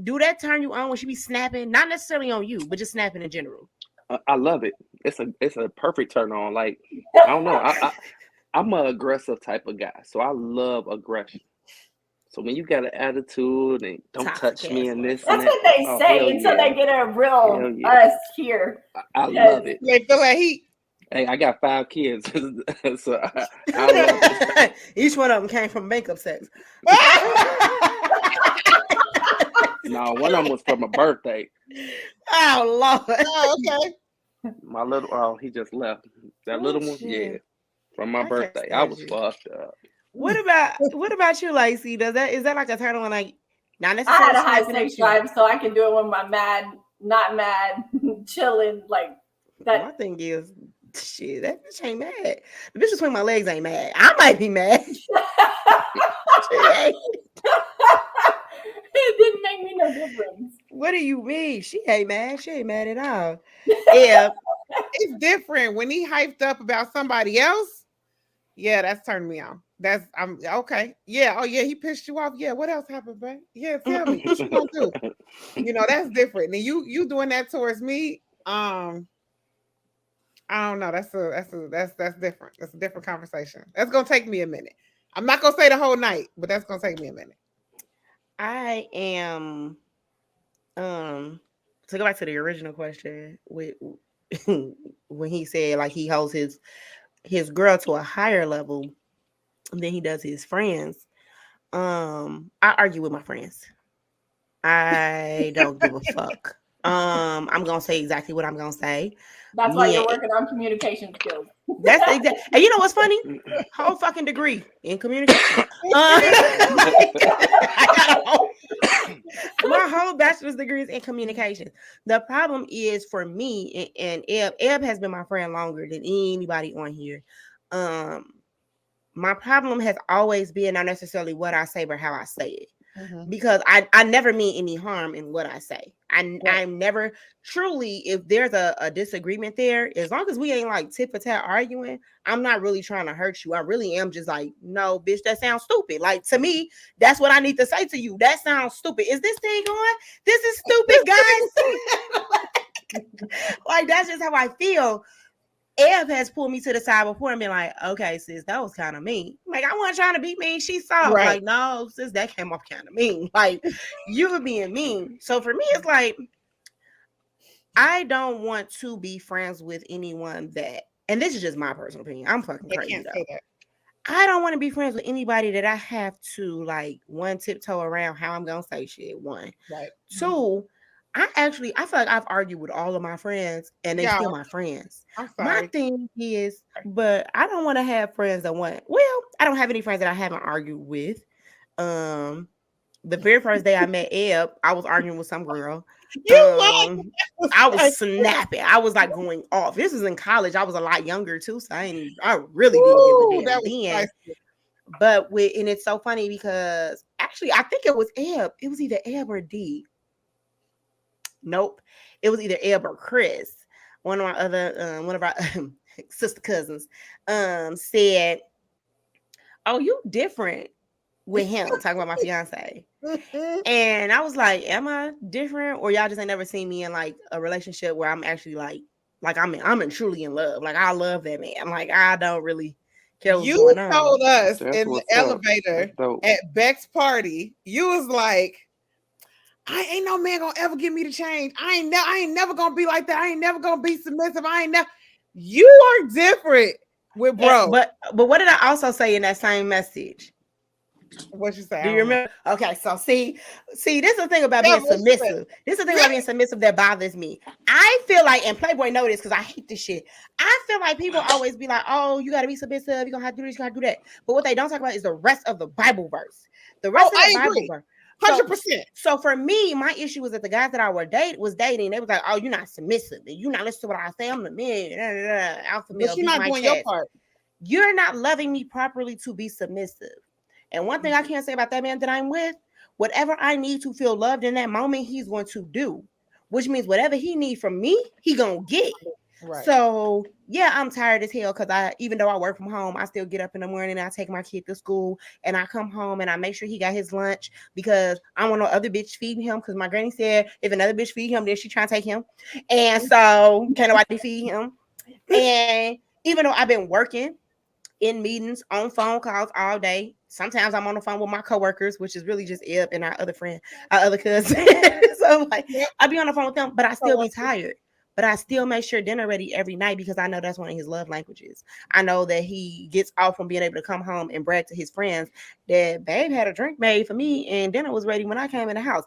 do that turn you on when she be snapping, not necessarily on you, but just snapping in general. I love it. It's a perfect turn on. Like I don't know. I'm an aggressive type of guy, so I love aggression. So when you got an attitude and don't Toxic touch me ass and this That's and that, what they oh, say hell until yeah. they get a real Hell yeah. us here. I Yes. love it. They feel that heat. Hey, I got 5 kids, so I love it. Each one of them came from makeup sex. No, one of them was for my birthday. Oh Lord. Oh, okay. My little he just left. That little one, shit. yeah, from my I can't birthday. I stand was you. fucked up. What about you, Lacy? Is that like a turn on, like not I necessarily had a high snapping sex at you? drive, so I can do it when I'm mad, not mad, chilling. Like My that. thing is, shit, that bitch ain't mad. The bitch between my legs ain't mad. I might be mad. Shit, It didn't make me no difference. what do you mean? She ain't mad. She ain't mad at all. Yeah. It's different when he hyped up about somebody else. Yeah, that's turned me on. I'm okay. Yeah. Oh yeah, he pissed you off. Yeah. What else happened, babe? Yeah, tell me what you gonna do. You know, that's different. And you doing that towards me. I don't know. That's different. That's a different conversation. That's gonna take me a minute. I'm not gonna say the whole night, but that's gonna take me a minute. I am to go back to the original question with when he said like he holds his girl to a higher level than he does his friends. I argue with my friends. I don't give a fuck. I'm gonna say exactly what I'm gonna say. That's why Me you're and- working on communication skills. That's the exact. And you know what's funny? Whole fucking degree in communication. I got my whole bachelor's degree is in communication. The problem is for me and Eb. Eb has been my friend longer than anybody on here. My problem has always been not necessarily what I say, but how I say it. Because I never mean any harm in what I say. I'm never truly, if there's a disagreement there, as long as we ain't like tit for tat arguing, I'm not really trying to hurt you. I really am just like, no, bitch, that sounds stupid. Like to me, that's what I need to say to you. That sounds stupid. Is this thing on? This is stupid, guys. Like that's just how I feel. Eb has pulled me to the side before and been like, okay, sis, that was kind of mean. Like, I wasn't trying to be mean. She saw. Right. Like, no, sis, that came off kind of mean. Like, you were being mean. So for me, it's like, I don't want to be friends with anyone that, and this is just my personal opinion. I'm fucking I crazy can't though. say that. I don't want to be friends with anybody that I have to like one tiptoe around how I'm gonna say shit. One. Right. Two, I feel like I've argued with all of my friends and they still my friends. I'm My sorry. thing is, but I don't want to have friends that I don't have any friends that I haven't argued with. The very first day I met Eb, I was arguing with some girl. I was snapping. I was like going off. This was in college. I was a lot younger too, so I really didn't give a damn then. But and it's so funny because actually I think it was Eb. It was either Eb or D. Nope. It was either Eb or Chris. One of our sister cousins, said, "Oh, you different with him." Talking about my fiance. And I was like, "Am I different, or y'all just ain't never seen me in like a relationship where I'm actually like I'm truly in love? Like I love that man. Like I don't really care what's You going on." told us That's in the what's up. elevator That's dope. at Beck's party, you was like, I ain't no man gonna ever get me to change. I ain't never gonna be like that. I ain't never gonna be submissive. I ain't never. You are different with bro. But what did I also say in that same message? What you say? Do you remember? Okay, so see, this is the thing about Yeah, being submissive. This is the thing about being submissive that bothers me. I feel like, and Playboy know this because I hate this shit. I feel like people always be like, "Oh, you gotta be submissive. You're gonna have to do this. You gotta do that." But what they don't talk about is the rest of the Bible verse. The rest of the Bible verse. 100%. So for me, my issue was that the guys that I was dating, they was like, "Oh, you're not submissive. You're not listening to what I say. I'm the man. Alpha male. But you're not doing your part. You're not loving me properly to be submissive." And one thing I can't say about that man that I'm with, whatever I need to feel loved in that moment, he's going to do. Which means whatever he needs from me, he gonna get. Right. So yeah, I'm tired as hell because even though I work from home, I still get up in the morning and I take my kid to school and I come home and I make sure he got his lunch because I want no other bitch feeding him because my granny said if another bitch feed him, then she trying to take him. And so can't nobody feed him. And even though I've been working in meetings, on phone calls all day. Sometimes I'm on the phone with my coworkers, which is really just Eb and our other friend, our other cousin. So like I be on the phone with them, but I still be tired. But I still make sure dinner ready every night because I know that's one of his love languages. I know that he gets off from being able to come home and brag to his friends that babe had a drink made for me and dinner was ready when I came in the house.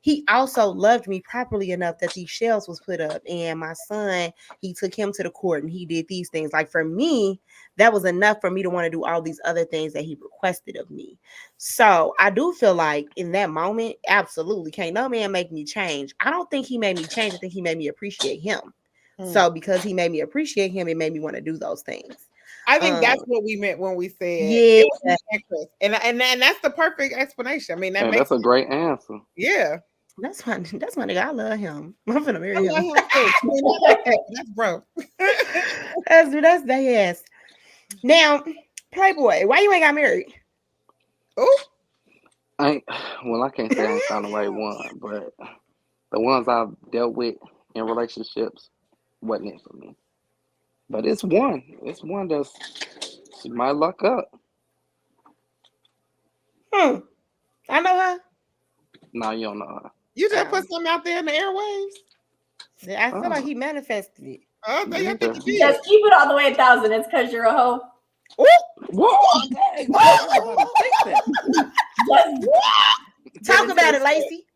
He also loved me properly enough that these shelves was put up and my son, he took him to the court and he did these things. Like for me, that was enough for me to want to do all these other things that he requested of me. So I do feel like in that moment, absolutely can't no man make me change. I don't think he made me change. I think he made me appreciate him. So because he made me appreciate him, it made me want to do those things. I think that's what we meant when we said yeah. It was and that's the perfect explanation. I mean, that's a great answer. Yeah. That's my nigga. I love him. I'm gonna marry him. I love him too. That's bro. that's their ass. Now, Playboy, why you ain't got married? Oh, I can't say I ain't found the right one, but the ones I've dealt with in relationships wasn't it for me. But it's one that's my luck up. I know her. No, you don't know her. You just put something out there in the airwaves. I feel like he manifested it. Oh, I think you did. Just keep it all the way 1,000. It's because you're a hoe. Whoa! Talk about it, Lacy.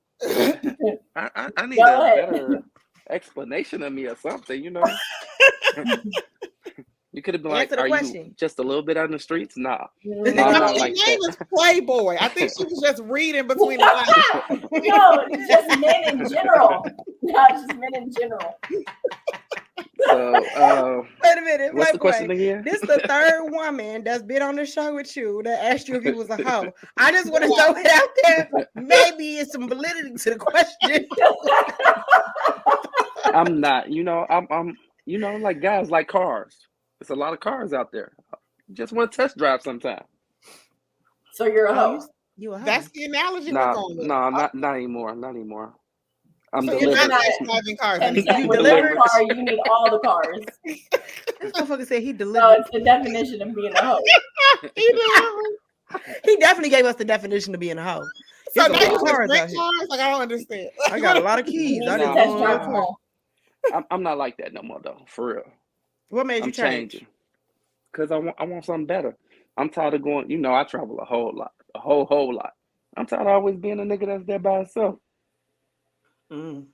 I need a better explanation of me or something, you know. You could have been like, "Are you just a little bit out in the streets?" Nah, His name is Playboy. I think she was just reading between the lines. No, it's just men in general. Not just men in general. So, wait a minute. What's the question again? This is the third woman that's been on the show with you that asked you if you was a hoe. I just want to throw it out there. Maybe it's some validity to the question. I'm not. You know, I'm. You know, like guys like cars. There's a lot of cars out there. You just want to test drive sometime. So you're a hoe. You a hoe. That's the analogy Nah, we're going with. not anymore. Not anymore. I'm so delivered. You're not driving cars. And You with delivered. that car, you need all the cars. This motherfucker said he delivered. So it's the definition of being a hoe. He definitely gave us the definition of being a hoe. So now you cars just out here. cars? Like, I don't understand. I got a lot of keys. I didn't know. I'm not like that no more though. For real. What made you change? Changing. Because I want something better. I'm tired of going, you know, I travel a whole lot. A whole lot. I'm tired of always being a nigga that's there by himself. I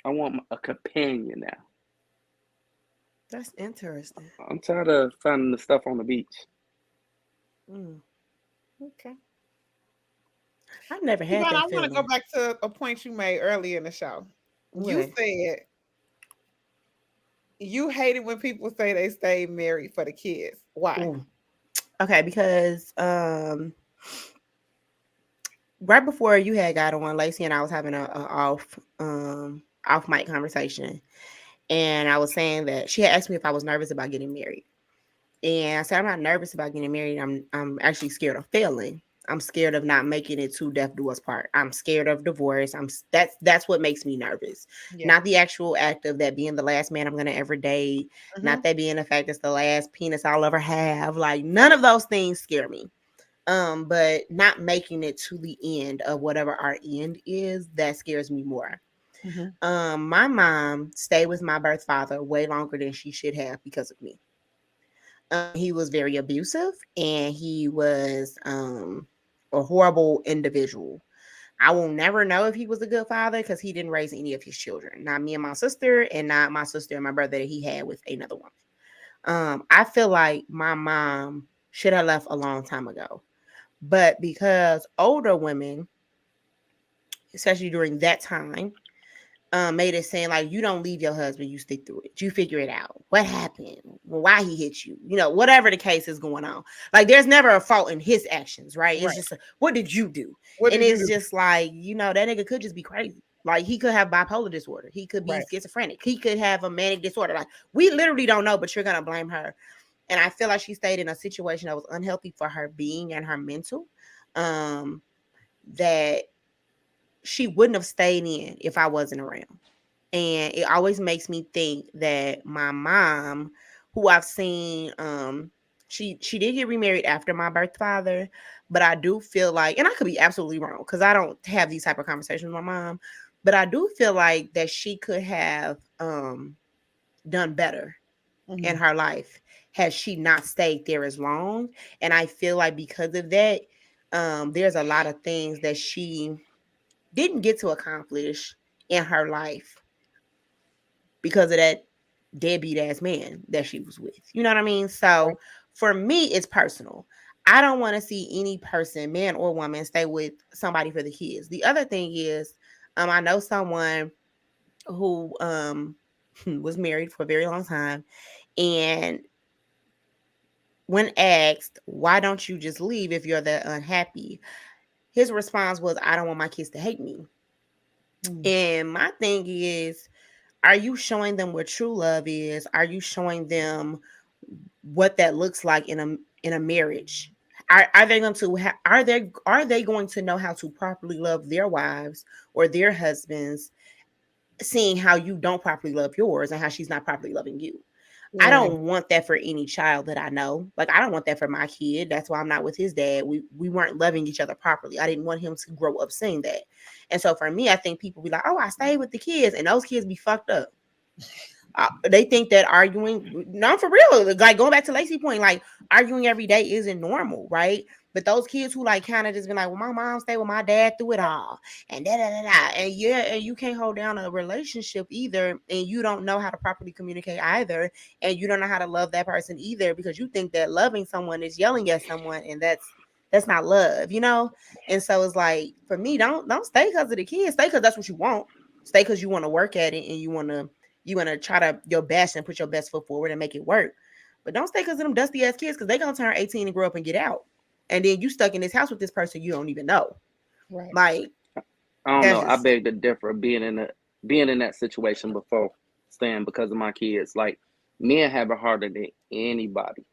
want a companion now. That's interesting. I'm tired of finding the stuff on the beach. Okay. I've never had that I feeling. want to go back to a point you made earlier in the show. What? You said you hate it when people say they stay married for the kids. Why? Okay, because right before you had got on, Lacey and I was having a off mic conversation, and I was saying that she had asked me if I was nervous about getting married, and I said I'm not nervous about getting married. I'm actually scared of failing. I'm scared of not making it to death do us part. I'm scared of divorce. That's what makes me nervous. Yeah. Not the actual act of that being the last man I'm gonna ever date. Mm-hmm. Not that being the fact it's the last penis I'll ever have. Like none of those things scare me. But not making it to the end of whatever our end is, that scares me more. Mm-hmm. My mom stayed with my birth father way longer than she should have because of me. He was very abusive and he was a horrible individual. I will never know if he was a good father because he didn't raise any of his children. Not me and my sister, and not my sister and my brother that he had with another woman. I feel like my mom should have left a long time ago. But because older women, especially during that time, made it saying like, you don't leave your husband, you stick through it, you figure it out, what happened, why he hit you, whatever the case is going on. Like there's never a fault in his actions, right? It's Right. just what did you do? What And did you it's do? just like, that nigga could just be crazy. Like he could have bipolar disorder, he could be Right. schizophrenic, he could have a manic disorder. Like we literally don't know, but you're gonna blame her. And I feel like she stayed in a situation that was unhealthy for her being and her mental, that she wouldn't have stayed in if I wasn't around. And it always makes me think that my mom, who I've seen, she did get remarried after my birth father, but I do feel like, and I could be absolutely wrong because I don't have these type of conversations with my mom, but I do feel like that she could have done better in Mm-hmm. her life had she not stayed there as long. And I feel like because of that, there's a lot of things that she didn't get to accomplish in her life because of that deadbeat ass man that she was with. You know what I mean? Right. So for me, it's personal. I don't want to see any person, man or woman, stay with somebody for the kids. The other thing is, I know someone who was married for a very long time, and when asked, why don't you just leave if you're that unhappy? His response was, I don't want my kids to hate me. Mm-hmm. And my thing is, are you showing them what true love is? Are you showing them what that looks like in a marriage? Are they going to are they going to know how to properly love their wives or their husbands, seeing how you don't properly love yours and how she's not properly loving you? I Yeah. don't want that for any child that I know. Like I don't want that for my kid. That's why I'm not with his dad. We weren't loving each other properly. I didn't want him to grow up seeing that. And so for me, I think people be like, "Oh, I stayed with the kids," and those kids be fucked up. They think that arguing, not for real, like going back to Lacey point, like arguing every day isn't normal, right? But those kids who like kind of just been like, well, my mom stayed with my dad through it all, and da da da da, and yeah, and you can't hold down a relationship either, and you don't know how to properly communicate either, and you don't know how to love that person either, because you think that loving someone is yelling at someone, and that's not love. And so it's like for me, don't stay because of the kids, stay because that's what you want, stay because you want to work at it and you want to try to your best and put your best foot forward and make it work. But don't stay because of them dusty ass kids because they gonna turn 18 and grow up and get out. And then you stuck in this house with this person you don't even know. Right. Like I don't that's know. I just beg to differ. Being in that situation before staying because of my kids. Like men have it harder than anybody.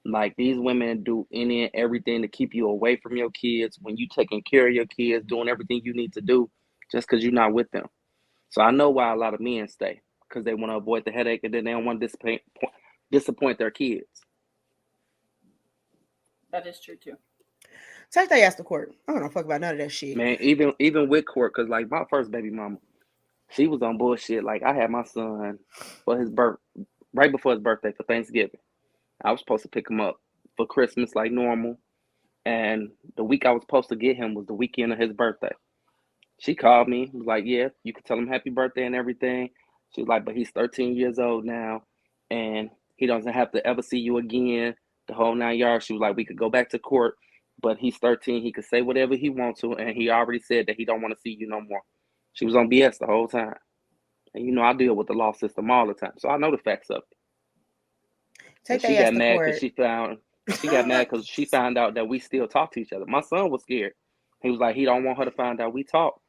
Like these women do any and everything to keep you away from your kids when you taking care of your kids, doing everything you need to do just because you're not with them. So I know why a lot of men stay because they want to avoid the headache and then they don't want to disappoint their kids. That is true too. take their ass to court. I don't know fuck about none of that shit. Man, even with court, because like my first baby mama, she was on bullshit. Like I had my son for his birth right before his birthday for Thanksgiving. I was supposed to pick him up for Christmas like normal. And the week I was supposed to get him was the weekend of his birthday. She called me, was like, yeah, you can tell him happy birthday and everything. She was like, but he's 13 years old now and he doesn't have to ever see you again, the whole 9 yards. She was like, we could go back to court, but he's 13. He could say whatever he wants to. And he already said that he don't want to see you no more. She was on BS the whole time. And I deal with the law system all the time. So I know the facts of it. And Take their ass to court. she got mad because she found out that we still talk to each other. My son was scared He was like, he don't want her to find out we talk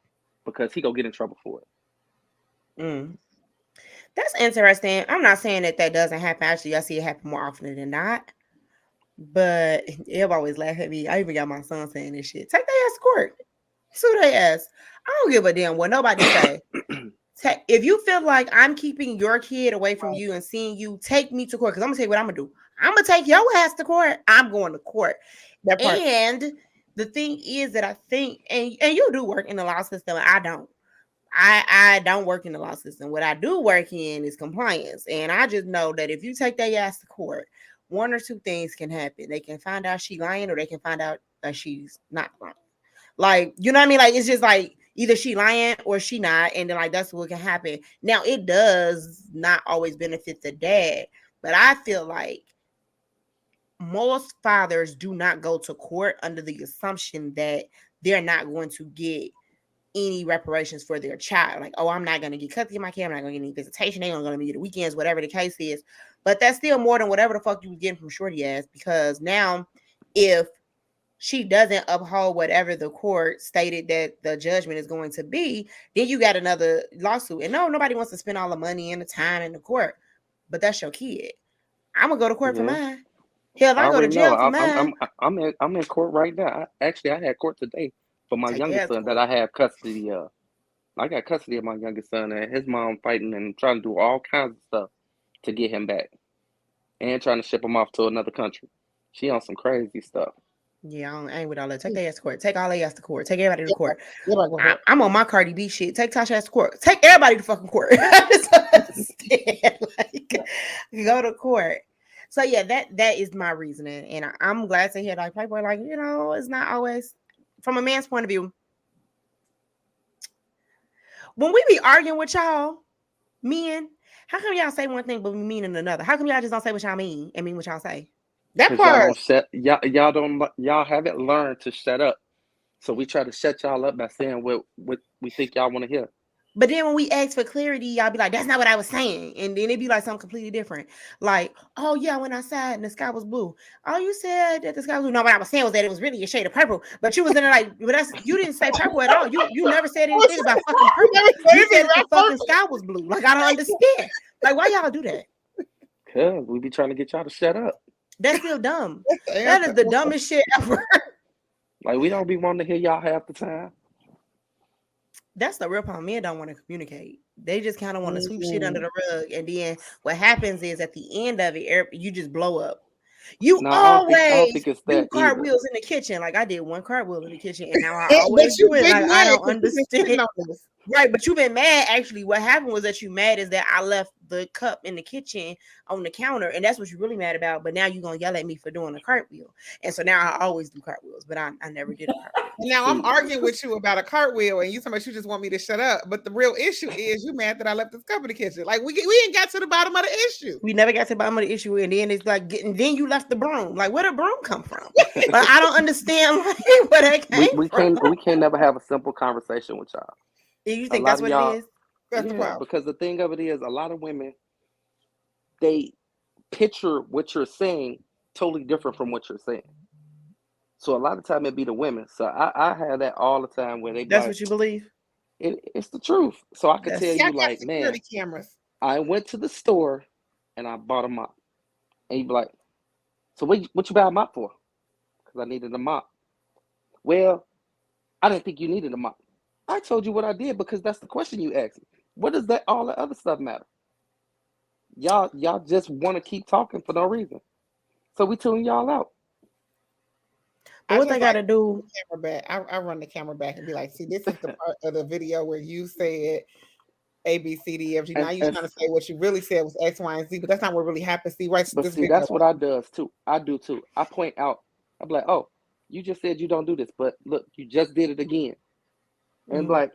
because he gonna get in trouble for it. Mm. That's interesting. I'm not saying that doesn't happen. Actually, I see it happen more often than not. But everybody always laugh at me. I even got my son saying this shit. Take their ass to court. Sue their ass. I don't give a damn what nobody say. If you feel like I'm keeping your kid away from you and seeing you, take me to court. Because I'm gonna tell you what I'm gonna do. I'm gonna take your ass to court. I'm going to court. That part. And the thing is that I think, and you do work in the law system, and I don't. I don't work in the law system. What I do work in is compliance. And I just know that if you take their ass to court, one or two things can happen. They can find out she lying, or they can find out that she's not lying. Like, you know what I mean? Like, it's just like either she lying or she not. And then like, that's what can happen. Now, it does not always benefit the dad, but I feel like most fathers do not go to court under the assumption that they're not going to get any reparations for their child. Like, oh, I'm not going to get cut to my kid. I'm not going to get any visitation. They're going to get the weekends, whatever the case is. But that's still more than whatever the fuck you was getting from shorty ass. Because now, if she doesn't uphold whatever the court stated that the judgment is going to be, then you got another lawsuit. And no, nobody wants to spend all the money and the time in the court. But that's your kid. I'm going to go to court for mine. Hell, I go to jail for mine. I'm in court right now. I had court today for my youngest son that I have custody of. I got custody of my youngest son, and his mom fighting and trying to do all kinds of stuff to get him back, and trying to ship him off to another country. She on some crazy stuff. Yeah, I ain't with all that. Take their ass to court. Take all their ass to court. Take everybody to court. I'm on my Cardi B shit. Take Tasha ass to court. Take everybody to fucking court. I just don't understand. Like, go to court. So yeah, that is my reasoning, and I'm glad to hear like people are like, you know, it's not always from a man's point of view. When we be arguing with y'all, men, how come y'all say one thing but we mean another? How come y'all just don't say what y'all mean and mean what y'all say? That part. Y'all haven't learned to shut up. So we try to shut y'all up by saying what we think y'all want to hear. But then when we ask for clarity, y'all be like, that's not what I was saying. And then it'd be like something completely different. Like, oh yeah, when I said and the sky was blue. Oh, you said that the sky was blue. No, what I was saying was that it was really a shade of purple. But you was in there like, but you didn't say purple at all. You never said anything about fucking purple. You said the fucking sky was blue. Like, I don't understand. Like, why y'all do that? Cause we be trying to get y'all to shut up. That's still dumb. That is the dumbest shit ever. Like, we don't be wanting to hear y'all half the time. That's the real problem. Men don't want to communicate. They just kind of want to sweep shit under the rug. And then what happens is at the end of it, you just blow up. You always do cartwheels in the kitchen. Like I did one cartwheel in the kitchen, and now I always do it. Like I don't understand. Right, but you've been mad. Actually, what happened was that you mad is that I left the cup in the kitchen on the counter, and that's what you're really mad about. But now you're gonna yell at me for doing a cartwheel, and so now I always do cartwheels, but I never did a cartwheel. Now I'm arguing with you about a cartwheel, and you talking about you just want me to shut up. But the real issue is you mad that I left this cup in the kitchen. Like we ain't got to the bottom of the issue. We never got to the bottom of the issue, and then it's like then you left the broom. Like where did broom come from? Like I don't understand like, where that came from. We can't never have a simple conversation with y'all. You think that's what it is? That's the problem. Because the thing of it is, a lot of women, they picture what you're saying totally different from what you're saying. So a lot of time it be the women. So I have that all the time where they. That's like, what you believe? It's the truth. So I can tell you, like, man, cameras. I went to the store and I bought a mop, and you be like, so what you buy a mop for? Because I needed a mop. Well, I didn't think you needed a mop. I told you what I did because that's the question you asked me. What does that all the other stuff matter? Y'all just want to keep talking for no reason. So we tune y'all out. But what they gotta do? Camera back. I run the camera back and be like, see, this is the part of the video where you said A, B, C, D, F, G. Now you're trying to say what you really said was X, Y, and Z, but that's not what really happened. See, right? But see, that's what I does too. I do too. I point out. I'm like, oh, you just said you don't do this, but look, you just did it again. And like,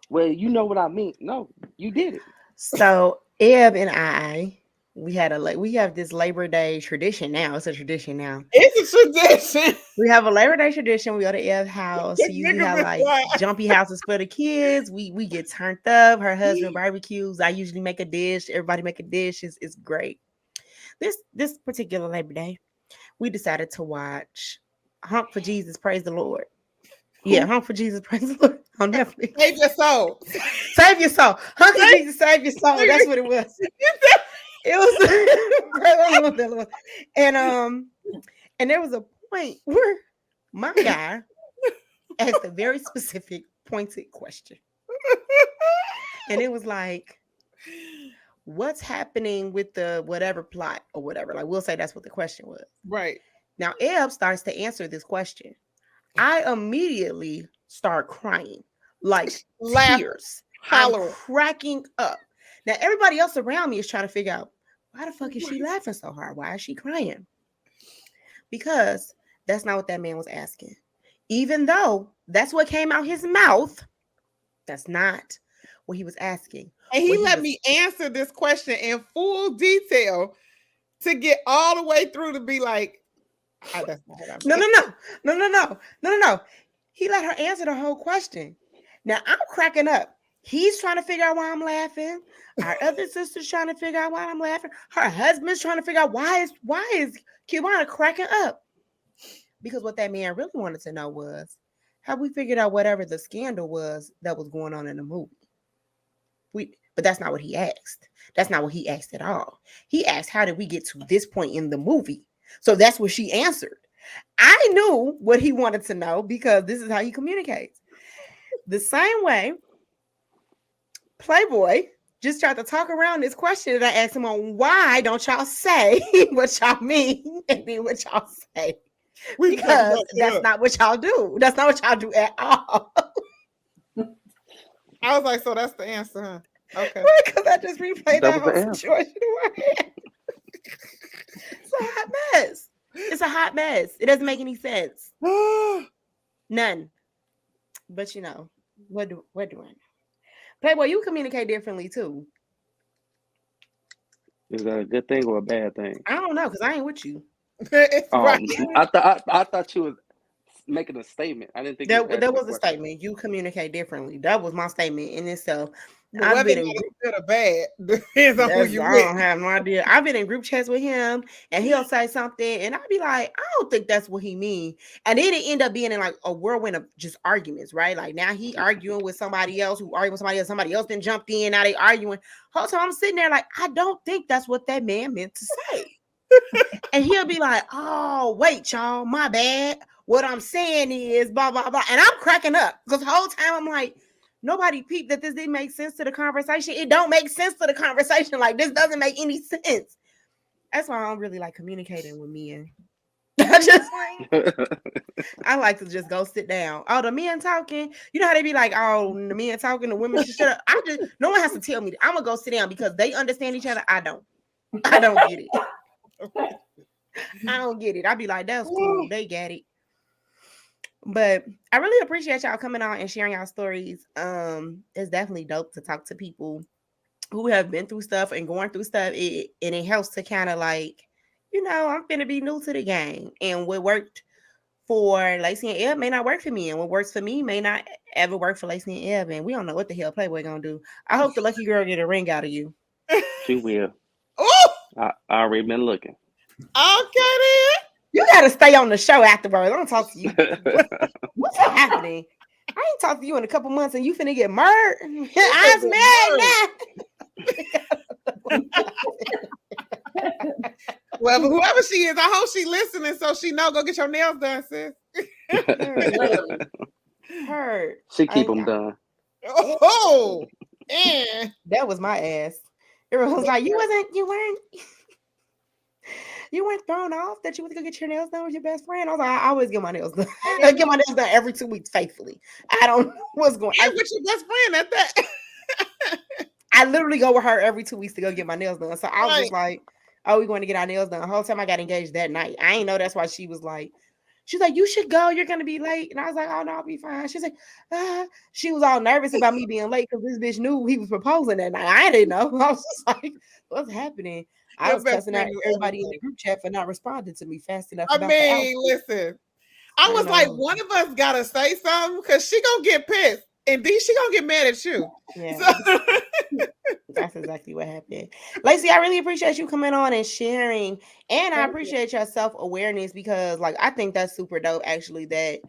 well, you know what I mean. No, you did it. So Eb and I, we have this Labor Day tradition now. It's a tradition now. It's a tradition. We have a Labor Day tradition. We go to Eb's house. We usually have like jumpy houses for the kids. We get turned up. Her husband barbecues. I usually make a dish. Everybody make a dish. It's great. This particular Labor Day, we decided to watch Hump for Jesus, Praise the Lord. Yeah, Home for Jesus, praise the Lord on Netflix. Save your soul. Save your soul. Hungry Jesus, save your soul. That's what it was. It was and there was a point where my guy asked a very specific pointed question. And it was like, what's happening with the whatever plot or whatever? Like, we'll say that's what the question was. Right. Now, Eb starts to answer this question. I immediately start crying, like tears. Hollering. I'm cracking up. Now, everybody else around me is trying to figure out, why the fuck is she laughing so hard? Why is she crying? Because that's not what that man was asking. Even though that's what came out his mouth, that's not what he was asking. And he let me answer this question in full detail to get all the way through to be like, that's not what I mean. No. He let her answer the whole question. Now I'm cracking up. He's trying to figure out why I'm laughing. Our other sister's trying to figure out why I'm laughing. Her husband's trying to figure out why is Cubana cracking up? Because what that man really wanted to know was, have we figured out whatever the scandal was that was going on in the movie? But that's not what he asked. That's not what he asked at all. He asked, how did we get to this point in the movie? So that's what she answered. I knew what he wanted to know because this is how he communicates. The same way Playboy just tried to talk around this question that I asked him on, why don't y'all say what y'all mean and mean what y'all say? Because that's not what y'all do. That's not what y'all do at all. I was like, so that's the answer, huh? Okay. Because I just replayed that whole situation in my head. It's a hot mess. It's a hot mess. It doesn't make any sense. None. But what do I know? Playboy, you communicate differently too. Is that a good thing or a bad thing? I don't know because I ain't with you. Right. I thought you was making a statement. I didn't think that was a statement. You communicate differently. That was my statement in itself. I've been in good or bad depends on who you with. I don't have no idea. I've been in group chats with him, and he'll say something, and I'll be like, I don't think that's what he means. And then it end up being in like a whirlwind of just arguments, right? Like now he arguing with somebody else who arguing with somebody else. Somebody else then jumped in. Now they arguing. Whole time I'm sitting there like, I don't think that's what that man meant to say. And he'll be like, oh, wait, y'all, my bad. What I'm saying is blah, blah, blah. And I'm cracking up because the whole time I'm like, nobody peeped that this didn't make sense to the conversation. It don't make sense to the conversation. Like, this doesn't make any sense. That's why I don't really like communicating with men. I like to just go sit down. Oh, the men talking. You know how they be like, oh, the men talking, the women should shut up. No one has to tell me. I'm going to go sit down because they understand each other. I don't get it. I don't get it. I be like, that's cool. They get it. But I really appreciate y'all coming on and sharing y'all stories. It's definitely dope to talk to people who have been through stuff and going through stuff. And it helps to kind of like, I'm finna be new to the game. And what worked for Lacy and Eb may not work for me. And what works for me may not ever work for Lacy and Eb. And we don't know what the hell Playboy gonna do. I hope the lucky girl get a ring out of you. She will. Oh! I already been looking. Okay then. You gotta stay on the show afterwards. I don't talk to you. What's happening? I ain't talked to you in a couple months and you finna get murdered. I was mad now. Well, but whoever she is, I hope she listening so she know go get your nails done, sis. Hurt. She keep them done. Oh, and that was my ass. It was like you weren't thrown off that you went to go get your nails done with your best friend. I was like, I always get my nails done. I get my nails done every 2 weeks faithfully. I don't know what's going on. With your best friend at that. I literally go with her every 2 weeks to go get my nails done. So I was just like, oh, we're going to get our nails done. The whole time I got engaged that night. I ain't know that's why she's like, you should go. You're going to be late. And I was like, oh, no, I'll be fine. She's like, she was all nervous about me being late because this bitch knew he was proposing that night. I didn't know. I was just like, what's happening? I was cussing out everybody in the group chat for not responding to me fast enough. Listen, I was like, one of us got to say something because she going to get pissed. And then she going to get mad at you. Yeah. So. That's exactly what happened. Lacy, I really appreciate you coming on and sharing. And I appreciate your self-awareness because, like, I think that's super dope, actually, that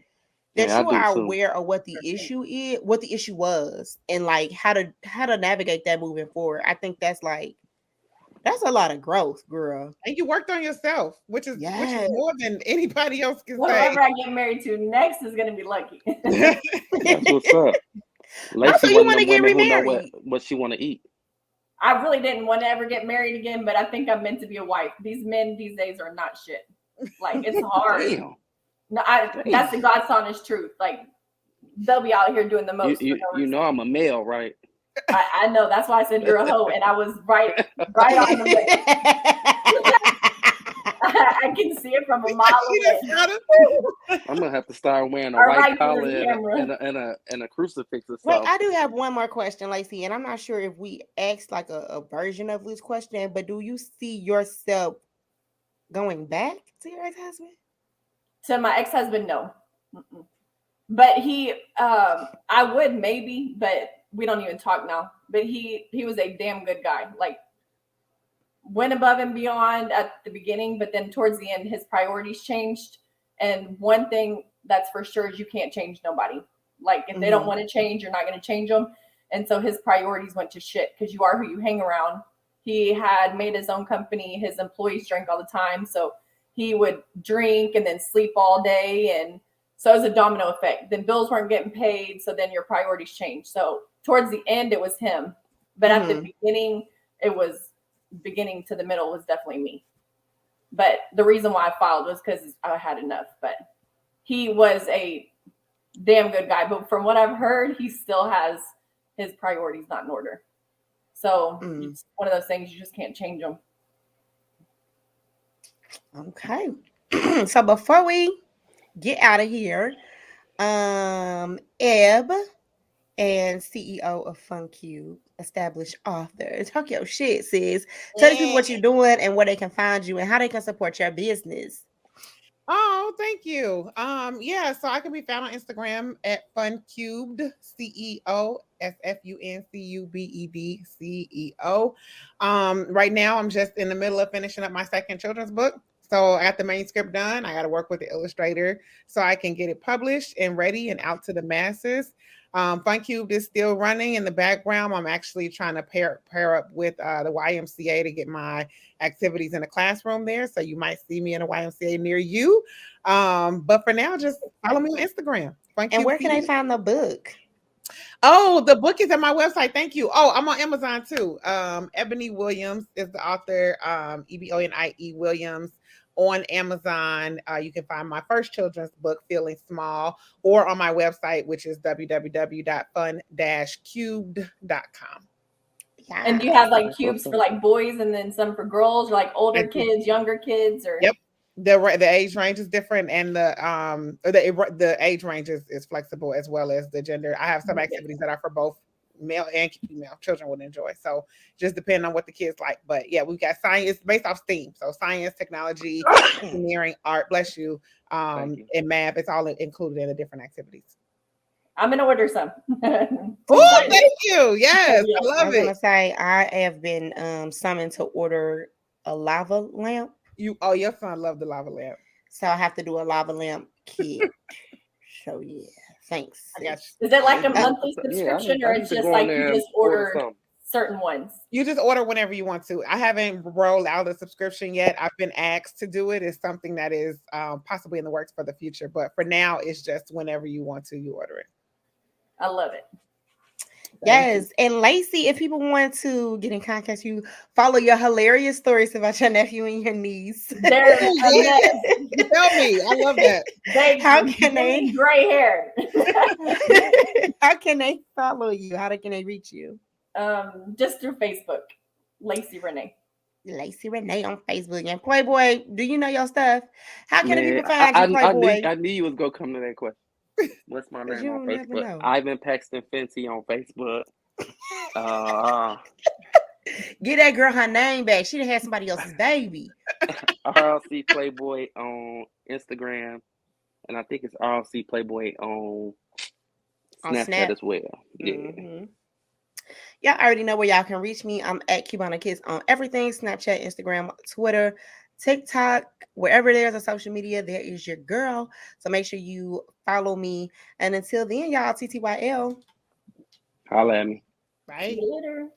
that Yeah, I you do are too. aware of what the issue is, what the issue was, and like how to navigate that moving forward. I think that's a lot of growth, girl. And you worked on yourself, which is Yes. more than anybody else can say. Whoever I get married to next is gonna be lucky. That's what's up. Oh, Lacey so you one of want to them get women who know remarried? what she want to eat. I really didn't want to ever get married again, but I think I'm meant to be a wife. These men these days are not shit. Like, it's hard. Damn. No, that's the God's honest truth. Like, they'll be out here doing the most. You know I'm a male, right? I know. That's why I said you're a hoe, and I was right on the way. I can see it from a mile away. I'm gonna have to start wearing a All white right, collar camera. and a crucifix or Wait, something. I do have one more question, Lacey, and I'm not sure if we asked like a version of this question, but do you see yourself going back to your ex-husband? To my ex-husband, no. Mm-mm. But he, I would maybe, but we don't even talk now. But he was a damn good guy. Like, went above and beyond at the beginning, but then towards the end, his priorities changed. And one thing that's for sure is you can't change nobody. Like, if they don't want to change, you're not going to change them. And so his priorities went to shit because you are who you hang around. He had made his own company. His employees drank all the time. So he would drink and then sleep all day. And so it was a domino effect. Then bills weren't getting paid. So then your priorities changed. So towards the end, it was him. But at the beginning, it was beginning to the middle was definitely me. But the reason why I filed was because I had enough. But he was a damn good guy. But from what I've heard, he still has his priorities not in order. So it's one of those things you just can't change them. Okay. So before we get out of here, Eb and CEO of FunCube, established author, talk your shit, sis. Tell the people what you're doing and where they can find you and how they can support your business. Oh, thank you. Yeah, so I can be found on Instagram at FunCubed, CEO, SFUNCUBED CEO. Right now I'm just in the middle of finishing up my second children's book. So I got the manuscript done. I got to work with the illustrator so I can get it published and ready and out to the masses. FunCube is still running in the background. I'm actually trying to pair up with the YMCA to get my activities in the classroom there. So you might see me in a YMCA near you. But for now, just follow me on Instagram. And where can they find the book? Oh, the book is at my website. Thank you. Oh, I'm on Amazon too. Ebony Williams is the author. EBONIE Williams on Amazon. You can find my first children's book, Feeling Small, or on my website, which is www.fun-cubed.com. Yeah. And do you have like cubes for like boys and then some for girls, or like older kids, younger kids, or? Yep. The age range is different, and the age range is flexible as well as the gender. I have some activities that are for both male and female children would enjoy. So just depending on what the kids like. But yeah, we've got science. It's based off STEAM. So science, technology, engineering, art, bless you, and math. It's all included in the different activities. I'm gonna order some. Oh, thank you. Yes, I love it. I was gonna say I have been summoned to order a lava lamp. Your son loved the lava lamp. So I have to do a lava lamp kit. So yeah, thanks. I got you. Is it like a monthly subscription, or it's just like you just order certain ones? You just order whenever you want to. I haven't rolled out a subscription yet. I've been asked to do it. It's something that is possibly in the works for the future. But for now, it's just whenever you want to, you order it. I love it. Yes, and Lacey, if people want to get in contact with you, follow your hilarious stories about your nephew and your niece. They're Tell me, I love that. How can they gray hair? How can they follow you? How can they reach you? Just through Facebook, Lacey Renee. Lacey Renee on Facebook. And Playboy, do you know your stuff? How can people find you, Playboy? I knew you was gonna come to that question. What's my name on Facebook? Ivan Paxton Fenty on Facebook. Get that girl her name back. She done had somebody else's baby. RLC Playboy on Instagram, and I think it's RLC Playboy on Snapchat as well. Yeah. Mm-hmm. Y'all already know where y'all can reach me. I'm at Cubana Kiss on everything: Snapchat, Instagram, Twitter, TikTok. Wherever there's a social media, there is your girl. So make sure you follow me. And until then, y'all, TTYL. Holla at me. Right? Later.